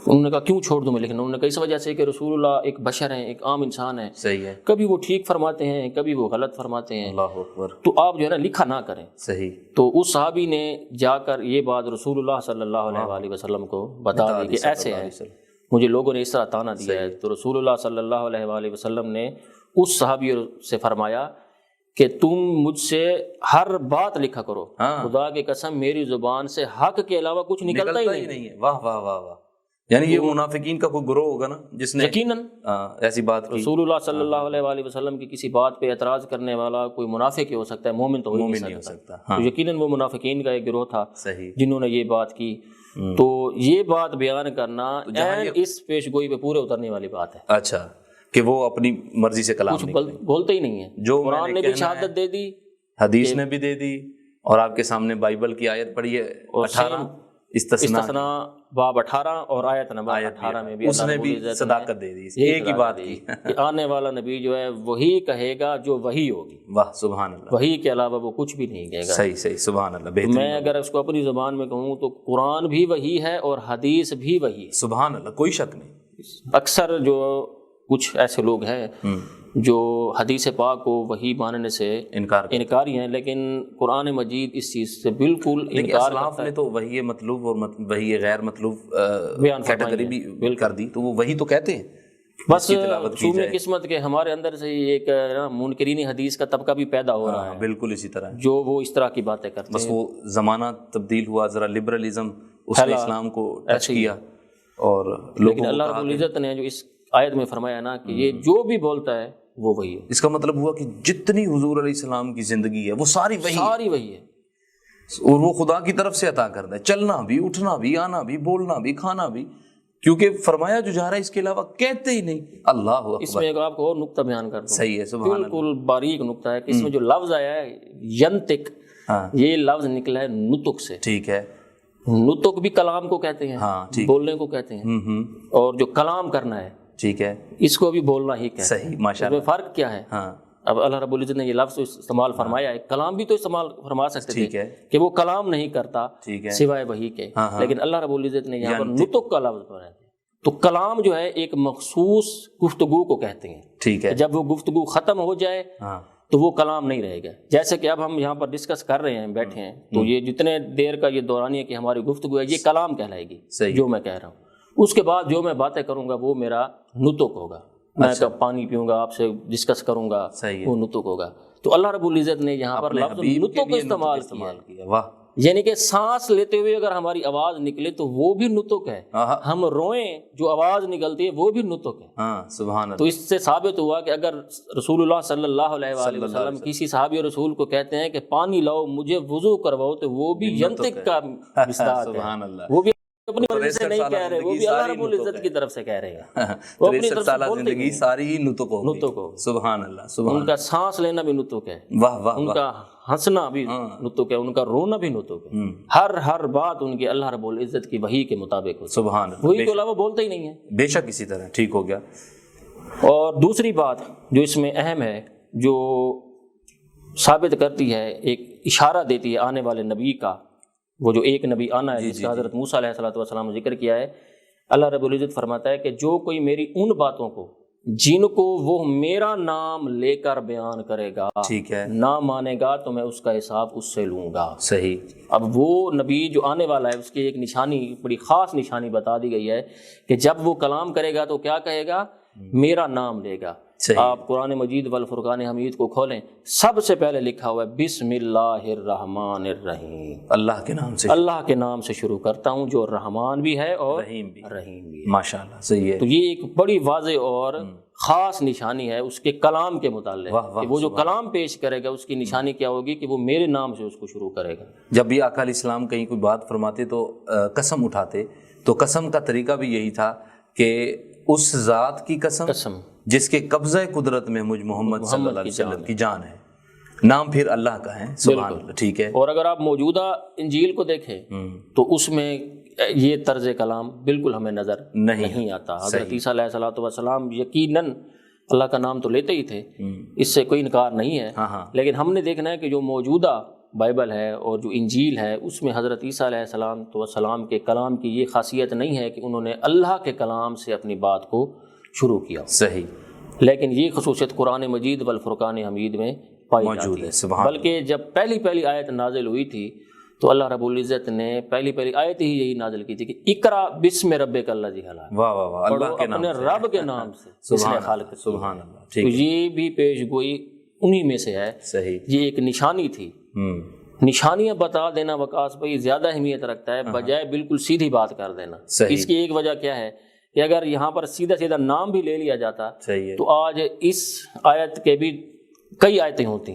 انہوں نے کہا کیوں چھوڑ دوں میں لکھنا؟ انہوں نے کہا اس وجہ سے کہ رسول اللہ ایک بشر ہیں، ایک عام انسان ہے. صحیح ہے. کبھی کبھی وہ ٹھیک فرماتے ہیں، کبھی وہ غلط فرماتے ہیں. اللہ اکبر. تو آپ جو ہے نا لکھا نہ کریں. صحیح. تو اس صحابی نے جا کر یہ بات رسول اللہ صلی اللہ علیہ وآلہ وسلم کو بتا دی کہ ایسے ہے، مجھے لوگوں نے اس طرح تانا دیا ہے. تو رسول اللہ صلی اللہ علیہ وآلہ وسلم نے اس صحابی سے فرمایا کہ تم مجھ سے ہر بات لکھا کرو. خدا کی قسم میری زبان سے حق کے علاوہ کچھ نکلتا ہی نہیں ہے. واہ واہ واہ واہ. یعنی یہ منافقین کا کوئی گروہ ہوگا نا جس نے یقیناً ایسی بات کی. رسول اللہ صلی اللہ علیہ وآلہ وسلم کی کسی بات پہ اعتراض کرنے والا کوئی منافق ہی ہو سکتا ہے، مومن تو ہو نہیں سکتا. تو یقیناً وہ منافقین کا ایک گروہ تھا جنہوں نے یہ بات کی. تو یہ بات بیان کرنا اس پیش گوئی پہ پورے اترنے والی بات ہے. اچھا، کہ وہ اپنی مرضی سے کلام بولتے ہی نہیں ہے. جو قرآن نے بھی شہادت دے دی، حدیث نے بھی دے دی، اور آپ کے سامنے بائبل کی آیت پڑھی ہے 18 استثناء باب 18 اور آیت نمبر 18 میں بھی اس نے بھی صداقت دے دی. ایک ہی بات کی کہ آنے والا نبی جو ہے وہی کہے گا جو وہی ہوگی. واہ سبحان اللہ. وہی کے علاوہ وہ کچھ بھی نہیں کہے گا. صحیح صحیح سبحان اللہ. میں اگر اس کو اپنی زبان میں کہوں تو قرآن بھی وہی ہے اور حدیث بھی وہی ہے. سبحان اللہ، کوئی شک نہیں. اکثر جو کچھ ایسے لوگ ہیں جو حدیث پاک کو وہی ماننے سے انکاری ہیں، لیکن قرآن مجید اس چیز سے بالکل انکار اسلاف نے تو وہی مطلوب اور وہی غیر مطلوب کیٹیگری بھی کر دی، تو وہ وہی تو کہتے ہیں. بس سوم قسمت کے ہمارے اندر سے ایک منکرین حدیث کا طبقہ بھی پیدا ہو رہا ہے. بالکل اسی طرح جو وہ اس طرح کی باتیں کرتے ہیں. بس وہ زمانہ تبدیل ہوا، ذرا لبرلزم اس نے اسلام کو ٹچ کیا. اور لیکن اللہ رب العزت نے جو اس آیت میں فرمایا نا کہ یہ جو بھی بولتا ہے وہ وہی ہے. اس کا مطلب ہوا کہ جتنی حضور علیہ السلام کی زندگی ہے وہ ساری وہی ہے، اور وہ خدا کی طرف سے عطا کرتا ہے. چلنا بھی، اٹھنا بھی، آنا بھی، بولنا بھی، کھانا بھی، کیونکہ فرمایا جو جا رہا ہے اس کے علاوہ کہتے ہی نہیں. اللہ اکبر. اس میں آپ کو اور نقطہ بیان کر دوں. صحیح ہے سبحان اللہ. بالکل باریک نقطہ ہے کہ اس میں جو لفظ آیا ہے ینطق، یہ لفظ نکلا ہے نطق سے. ٹھیک ہے. نطق بھی کلام کو کہتے ہیں، بولنے کو کہتے ہیں، اور جو کلام کرنا ہے ٹھیک ہے اس کو بھی بولنا ہی کہتے ہیں. صحیح ماشاء اللہ. فرق کیا ہے؟ اب اللہ رب العزت نے یہ لفظ استعمال فرمایا ہے. کلام بھی تو استعمال فرما سکتے تھے کہ وہ کلام نہیں کرتا سوائے وحی کے، لیکن اللہ رب العزت نے یہاں پر نطق کا لفظ بنایا. تو کلام جو ہے ایک مخصوص گفتگو کو کہتے ہیں. ٹھیک ہے. جب وہ گفتگو ختم ہو جائے تو وہ کلام نہیں رہے گا. جیسے کہ اب ہم یہاں پر ڈسکس کر رہے ہیں، بیٹھے ہیں، تو یہ جتنے دیر کا یہ دورانی ہے کہ ہماری گفتگو ہے، یہ کلام کہلائے گی جو میں کہہ رہا ہوں. اس کے بعد جو میں باتیں کروں گا وہ میرا نطق ہوگا. میں کب پانی پیوں گا، آپ سے ڈسکس کروں گا، وہ نطق ہوگا. تو اللہ رب العزت نے یہاں پر لفظ نطق استعمال کیا. واہ. یعنی کہ سانس لیتے ہوئے اگر ہماری آواز نکلے تو وہ بھی نطق ہے. ہم روئیں جو آواز نکلتی ہے وہ بھی نطق ہے. سبحان اللہ. تو اس سے ثابت ہوا کہ اگر رسول اللہ صلی اللہ علیہ وآلہ وسلم کسی صحابی رسول کو کہتے ہیں کہ پانی لاؤ مجھے وضو کرواؤ، تو وہ بھی ینطق کا مصداق ہے. وہ بھی اپنی مرضی سے نہیں کہہ رہے، وہ بھی اللہ رب العزت کی طرف سے کہہ رہے ہیں. وہ اپنی طرف سے بولتے زندگی ساری ہی نطق ہو. سبحان اللہ سبحان. ان کا سانس لینا بھی نطق ہے. واہ واہ. ان کا ہنسنا بھی نطق ہے، ان کا رونا بھی نطق ہے. ہر بات ان کی اللہ رب العزت کی وحی کے مطابق ہوتی ہے. سبحان اللہ. وہی کے علاوہ بولتے ہی نہیں ہے. بے شک اسی طرح. ٹھیک ہو گیا. اور دوسری بات جو اس میں اہم ہے، جو ثابت کرتی ہے، ایک اشارہ دیتی ہے آنے والے نبی کا، وہ جو ایک نبی آنا ہے جس کا حضرت موسیٰ علیہ السلام نے ذکر کیا ہے. اللہ رب العزت فرماتا ہے کہ جو کوئی میری ان باتوں کو جن کو وہ میرا نام لے کر بیان کرے گا ٹھیک ہے، نہ مانے گا تو میں اس کا حساب اس سے لوں گا۔ صحیح۔ اب وہ نبی جو آنے والا ہے اس کی ایک نشانی، بڑی خاص نشانی بتا دی گئی ہے کہ جب وہ کلام کرے گا تو کیا کہے گا؟ میرا نام لے گا۔ آپ قرآن مجید والفرقان حمید کو کھولیں، سب سے پہلے لکھا ہوا ہے بسم اللہ الرحمن الرحیم، اللہ کے نام سے، اللہ کے نام سے شروع کرتا ہوں جو رحمان بھی ہے اور رحیم بھی ہے۔ ماشاءاللہ، صحیح ہے۔ تو یہ ایک بڑی واضح اور خاص نشانی ہے اس کے کلام کے متعلق کہ وہ جو کلام پیش کرے گا اس کی نشانی کیا ہوگی کہ وہ میرے نام سے اس کو شروع کرے گا۔ جب بھی آقا علیہ السلام کہیں کوئی بات فرماتے تو قسم اٹھاتے، تو قسم کا طریقہ بھی یہی تھا کہ اس ذات کی قسم جس کے قبضہ قدرت میں مجھ محمد صلی اللہ علیہ وسلم کی جان ہے، نام پھر اللہ کا ہے، سبحان اللہ، ٹھیک ہے۔ اور اگر آپ موجودہ انجیل کو دیکھیں تو اس میں یہ طرز کلام بالکل ہمیں نظر نہیں آتا۔ حضرت عیسیٰ علیہ الصلوۃ والسلام یقیناً اللہ کا نام تو لیتے ہی تھے، اس سے کوئی انکار نہیں ہے، لیکن ہم نے دیکھنا ہے کہ جو موجودہ بائبل ہے اور جو انجیل ہے اس میں حضرت عیسیٰ علیہ السلام کے کلام کی یہ خاصیت نہیں ہے کہ انہوں نے اللہ کے کلام سے اپنی بات کو شروع کیا، صحیح، لیکن یہ خصوصیت قرآن مجید والفرقان حمید میں پائی جاتی ہے۔ بلکہ جب پہلی آیت نازل ہوئی تھی تو اللہ رب العزت نے پہلی آیت ہی یہی نازل کی تھی کہ اقرا بسم ربک الذی خلق، واہ واہ واہ، اللہ کے نام اپنے رب کے نام سے جس نے خالق، سبحان اللہ، تو یہ بھی پیش گوئی انہی میں سے ہے۔ صحیح، یہ ایک نشانی تھی۔ نشانیاں بتا دینا وقاص بھائی زیادہ اہمیت رکھتا ہے بجائے بالکل سیدھی بات کر دینا۔ اس کی ایک وجہ کیا ہے کہ اگر یہاں پر سیدھا نام بھی لے لیا جاتا تو آج اس آیت کے بھی کئی آیتیں ہوتی،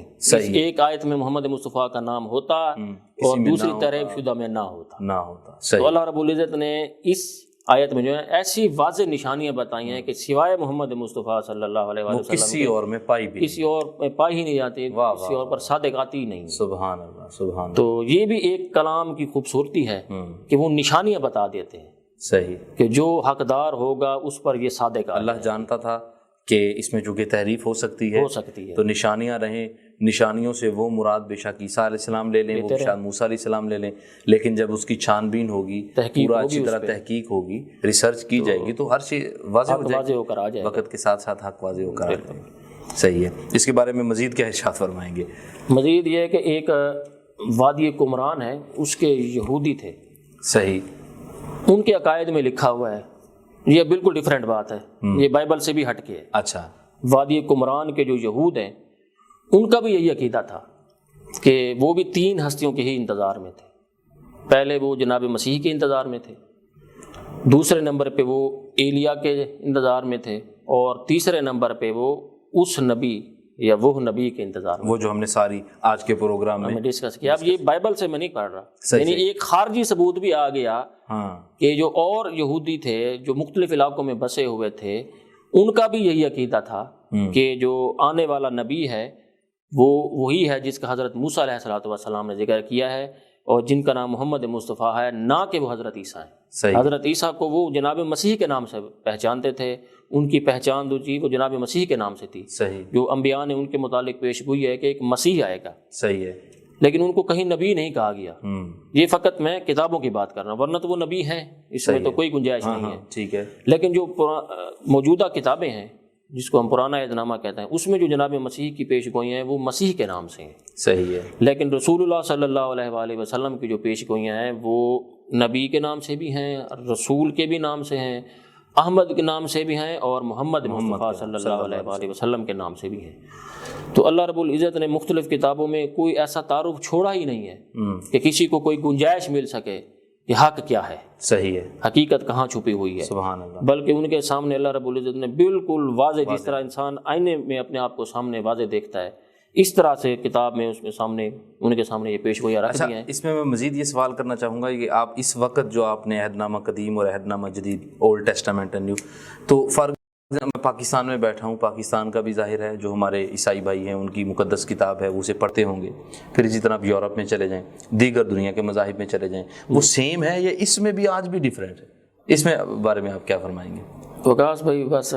ایک آیت میں محمد مصطفیٰ کا نام ہوتا اور دوسری طرح شدہ میں نہ ہوتا۔ تو اللہ رب العزت نے اس آیت میں جو ہے ایسی واضح نشانیاں بتائی ہیں کہ سوائے محمد مصطفیٰ صلی اللہ علیہ وسلم کسی اور میں کسی اور میں پائی ہی نہیں جاتی، کسی اور پر صادق آتی ہی نہیں۔ سبحان اللہ، سبحان اللہ۔ تو یہ بھی ایک کلام کی خوبصورتی ہے کہ وہ نشانیاں بتا دیتے ہیں، صحیح، کہ جو حقدار ہوگا اس پر یہ صادق۔ اللہ جانتا تھا کہ اس میں چونکہ تحریف ہو سکتی ہے تو نشانیاں رہیں، نشانیوں سے وہ مراد بے شک عیسیٰ علیہ السلام لے لیں، وہ شاید موسیٰ علیہ السلام لے لیں، لیکن جب اس کی چھان بین ہوگی، پورا اچھی طرح تحقیق ہوگی، ریسرچ کی جائے گی تو ہر چیز واضح ہو جائے گی، وقت کے ساتھ ساتھ حق واضح ہو کر آ جائے گا۔ صحیح ہے۔ اس کے بارے میں مزید کیا ارشاد فرمائیں گے؟ مزید یہ ہے کہ ایک وادی قمران ہے، اس کے یہودی تھے، صحیح، ان کے عقائد میں لکھا ہوا ہے، یہ بالکل ڈیفرنٹ بات ہے، یہ بائبل سے بھی ہٹ کے ہے۔ اچھا، وادی قمران کے جو یہود ہیں ان کا بھی یہی عقیدہ تھا کہ وہ بھی 3 ہستیوں کے ہی انتظار میں تھے۔ پہلے وہ جناب مسیح کے انتظار میں تھے، دوسرے نمبر پہ وہ ایلیا کے انتظار میں تھے، اور تیسرے نمبر پہ وہ اس نبی یا وہ نبی کے انتظار میں، وہ جو ہم نے ساری آج کے پروگرام میں ڈسکس کیا۔ اب یہ بائبل سے میں نہیں پڑھ رہا، یعنی ایک خارجی ثبوت بھی آ گیا کہ جو اور یہودی تھے جو مختلف علاقوں میں بسے ہوئے تھے ان کا بھی یہی عقیدہ تھا کہ جو آنے والا نبی ہے وہ وہی ہے جس کا حضرت موسیٰ علیہ السلام نے ذکر کیا ہے، اور جن کا نام محمد مصطفیٰ ہے، نہ کہ وہ حضرت عیسیٰ ہیں۔ حضرت عیسیٰ کو وہ جناب مسیح کے نام سے پہچانتے تھے، ان کی پہچان جو تھی وہ جناب مسیح کے نام سے تھی۔ جو انبیاء نے ان کے متعلق پیش گوئی ہے کہ ایک مسیح آئے گا، صحیح ہے، لیکن ان کو کہیں نبی نہیں کہا گیا۔ یہ فقط میں کتابوں کی بات کر رہا ہوں، ورنہ تو وہ نبی ہیں، اس میں تو کوئی گنجائش نہیں ہے، ٹھیک ہے۔ لیکن جو موجودہ کتابیں ہیں جس کو ہم پرانا عہد نامہ کہتے ہیں، اس میں جو جناب مسیح کی پیش گوئیاں ہیں وہ مسیح کے نام سے ہیں، صحیح ہے، لیکن رسول اللہ صلی اللہ علیہ وآلہ وسلم کی جو پیش گوئیاں ہیں وہ نبی کے نام سے بھی ہیں، رسول کے بھی نام سے ہیں، احمد کے نام سے بھی ہیں، اور محمد مصطفیٰ صلی اللہ علیہ وآلہ وسلم کے نام سے بھی ہیں۔ تو اللہ رب العزت نے مختلف کتابوں میں کوئی ایسا تعارف چھوڑا ہی نہیں ہے کہ کسی کو کوئی گنجائش مل سکے کہ حق کیا ہے، صحیح ہے، حقیقت کہاں چھپی ہوئی ہے، سبحان اللہ، بلکہ ان کے سامنے اللہ رب العزت نے بالکل واضح، جس طرح انسان آئینے میں اپنے آپ کو سامنے واضح دیکھتا ہے، اس طرح سے کتاب میں اس کے سامنے ان کے سامنے یہ پیش گوئیاں رکھ دی ہیں۔ اس میں مزید یہ سوال کرنا چاہوں گا کہ آپ اس وقت جو آپ نے عہد نامہ قدیم اور عہد نامہ جدید، اولڈ ٹیسٹامنٹ اینڈ نیو، تو فرق، میں پاکستان میں بیٹھا ہوں، پاکستان کا بھی ظاہر ہے، جو ہمارے عیسائی بھائی ہیں ان کی مقدس کتاب ہے وہ اسے پڑھتے ہوں گے، پھر اسی طرح آپ یورپ میں چلے جائیں، دیگر دنیا کے مذاہب میں چلے جائیں، وہ سیم ہے یا اس میں بھی آج بھی ڈیفرنٹ ہے؟ اس میں بارے میں آپ کیا فرمائیں گے؟ وقاص بھائی بس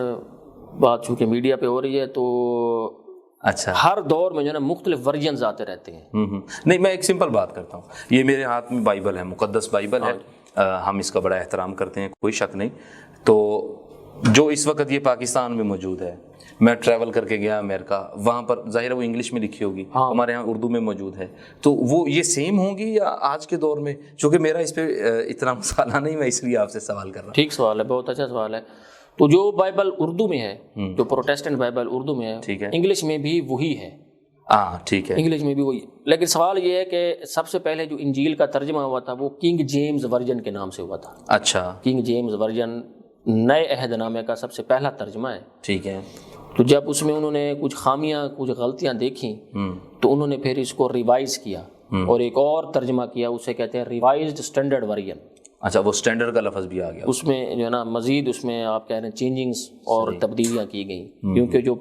بات چونکہ میڈیا پہ ہو رہی ہے تو اچھا، ہر دور میں جو ہے نا مختلف ورژنز آتے رہتے ہیں۔ نہیں، میں ایک سمپل بات کرتا ہوں، یہ میرے ہاتھ میں بائبل ہے، مقدس بائبل ہے، ہم اس کا بڑا احترام کرتے ہیں، کوئی شک نہیں، تو جو اس وقت یہ پاکستان میں موجود ہے. میں ٹریول کر کے گیا امریکہ, وہاں پر ظاہر ہے وہ انگلش میں لکھی ہوگی, ہمارے یہاں اردو میں موجود ہے, تو وہ یہ سیم ہوں گی یا آج کے دور میں؟ چونکہ میرا اس پہ اتنا مسئلہ نہیں, میں اس لیے آپ سے سوال کر رہا ہوں. ٹھیک سوال ہے, بہت اچھا سوال ہے. تو جو بائبل اردو میں ہے, جو پروٹیسٹنٹ بائبل اردو میں ہے, انگلش میں بھی وہی ہے. ہاں ٹھیک ہے, انگلش میں بھی وہی. لیکن سوال یہ ہے کہ سب سے پہلے جو انجیل کا ترجمہ ہوا تھا وہ کنگ جیمز ورژن کے نام سے ہوا تھا. اچھا, کنگ جیمز ورژن نئے عہد نامے کا سب سے پہلا ترجمہ ہے. ٹھیک ہے. تو جب اس میں انہوں نے کچھ خامیاں, کچھ غلطیاں دیکھیں, تو انہوں نے پھر اس کو ریوائز کیا اور ایک اور ترجمہ کیا, اسے کہتے ہیں ریوائزڈ اسٹینڈرڈ ورژن. اچھا, وہ اسٹینڈرڈ کا لفظ بھی آ گیا اس میں جو ہے نا, مزید اس میں آپ کہہ رہے ہیں چینجنگز اور تبدیلیاں کی گئیں. کیونکہ جو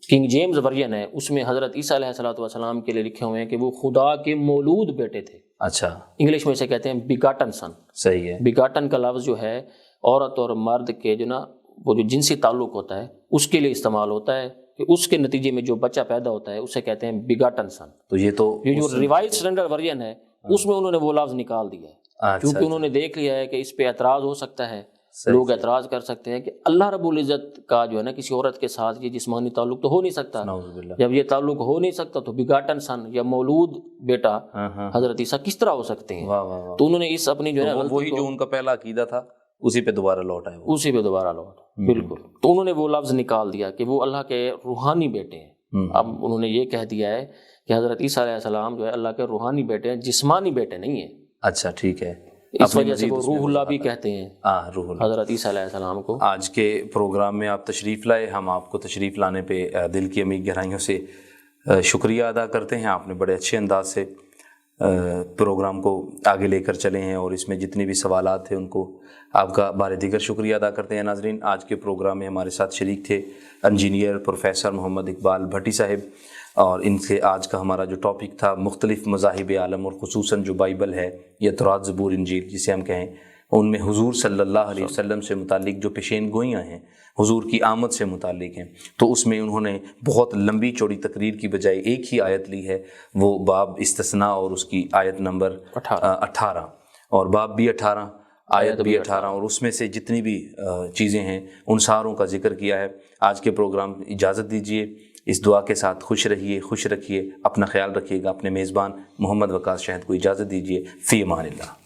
کنگ جیمز ورژن ہے اس میں حضرت عیسیٰ علیہ الصلوۃ والسلام کے لیے لکھے ہوئے ہیں کہ وہ خدا کے مولود بیٹے تھے. اچھا, انگلش میں اسے کہتے ہیں بیگاٹن سن. صحیح ہے. بیگاٹن کا لفظ جو ہے عورت اور مرد کے جو نا وہ جو جنسی تعلق ہوتا ہے اس کے لیے استعمال ہوتا ہے, کہ اس کے نتیجے میں جو بچہ پیدا ہوتا ہے اسے کہتے ہیں بیگاٹن سن. تو یہ جو ریوائز اسٹینڈرڈ ورژن ہے اس میں انہوں نے وہ لفظ نکال دیا ہے, کیونکہ انہوں نے دیکھ لیا ہے کہ اس پہ اعتراض ہو سکتا ہے. لوگ اعتراض کر سکتے ہیں کہ اللہ رب العزت کا جو ہے نا کسی عورت کے ساتھ یہ جسمانی تعلق تو ہو نہیں سکتا. جب یہ تعلق ہو نہیں سکتا تو بیگاٹن سن یا مولود بیٹا حضرت عیسیٰ کس طرح ہو سکتے ہیں؟ تو انہوں نے اس اپنی جو ہے وہی جو ان کا پہلا عقیدہ تھا اسی پہ دوبارہ لوٹ آئے, اسی پہ دوبارہ لوٹ. بالکل. تو انہوں نے وہ لفظ نکال دیا کہ وہ اللہ کے روحانی بیٹے ہیں. اب انہوں نے یہ کہہ دیا ہے کہ حضرت عیسیٰ علیہ السلام جو ہے اللہ کے روحانی بیٹے ہیں, جسمانی بیٹے نہیں ہیں. اچھا ٹھیک ہے. اس وجہ سے وہ روح اللہ بھی کہتے ہیں روح اللہ حضرت عیسیٰ علیہ السلام کو. آج کے پروگرام میں آپ تشریف لائے, ہم آپ کو تشریف لانے پہ دل کی عمیق گہرائیوں سے شکریہ ادا کرتے ہیں. آپ نے بڑے اچھے انداز سے پروگرام کو آگے لے کر چلے ہیں اور اس میں جتنے بھی سوالات تھے ان کو آپ کا بار دیگر شکریہ ادا کرتے ہیں. ناظرین, آج کے پروگرام میں ہمارے ساتھ شریک تھے انجینئر پروفیسر محمد اقبال بھٹی صاحب, اور ان سے آج کا ہمارا جو ٹاپک تھا مختلف مذاہب عالم اور خصوصاً جو بائبل ہے یا تورات زبور انجیل جسے ہم کہیں, ان میں حضور صلی اللہ علیہ وسلم سے متعلق جو پیشین گوئیاں ہیں, حضور کی آمد سے متعلق ہیں, تو اس میں انہوں نے بہت لمبی چوڑی تقریر کی بجائے ایک ہی آیت لی ہے, وہ باب استثناء اور اس کی آیت نمبر 18, اور باب بھی 18, آیت بھی 18, اور اس میں سے جتنی بھی چیزیں ہیں ان ساروں کا ذکر کیا ہے. آج کے پروگرام اجازت دیجیے, اس دعا کے ساتھ خوش رہیے, خوش رکھیے, اپنا خیال رکھیے گا. اپنے میزبان محمد وقاص شہد کو اجازت دیجیے. فی امان اللہ.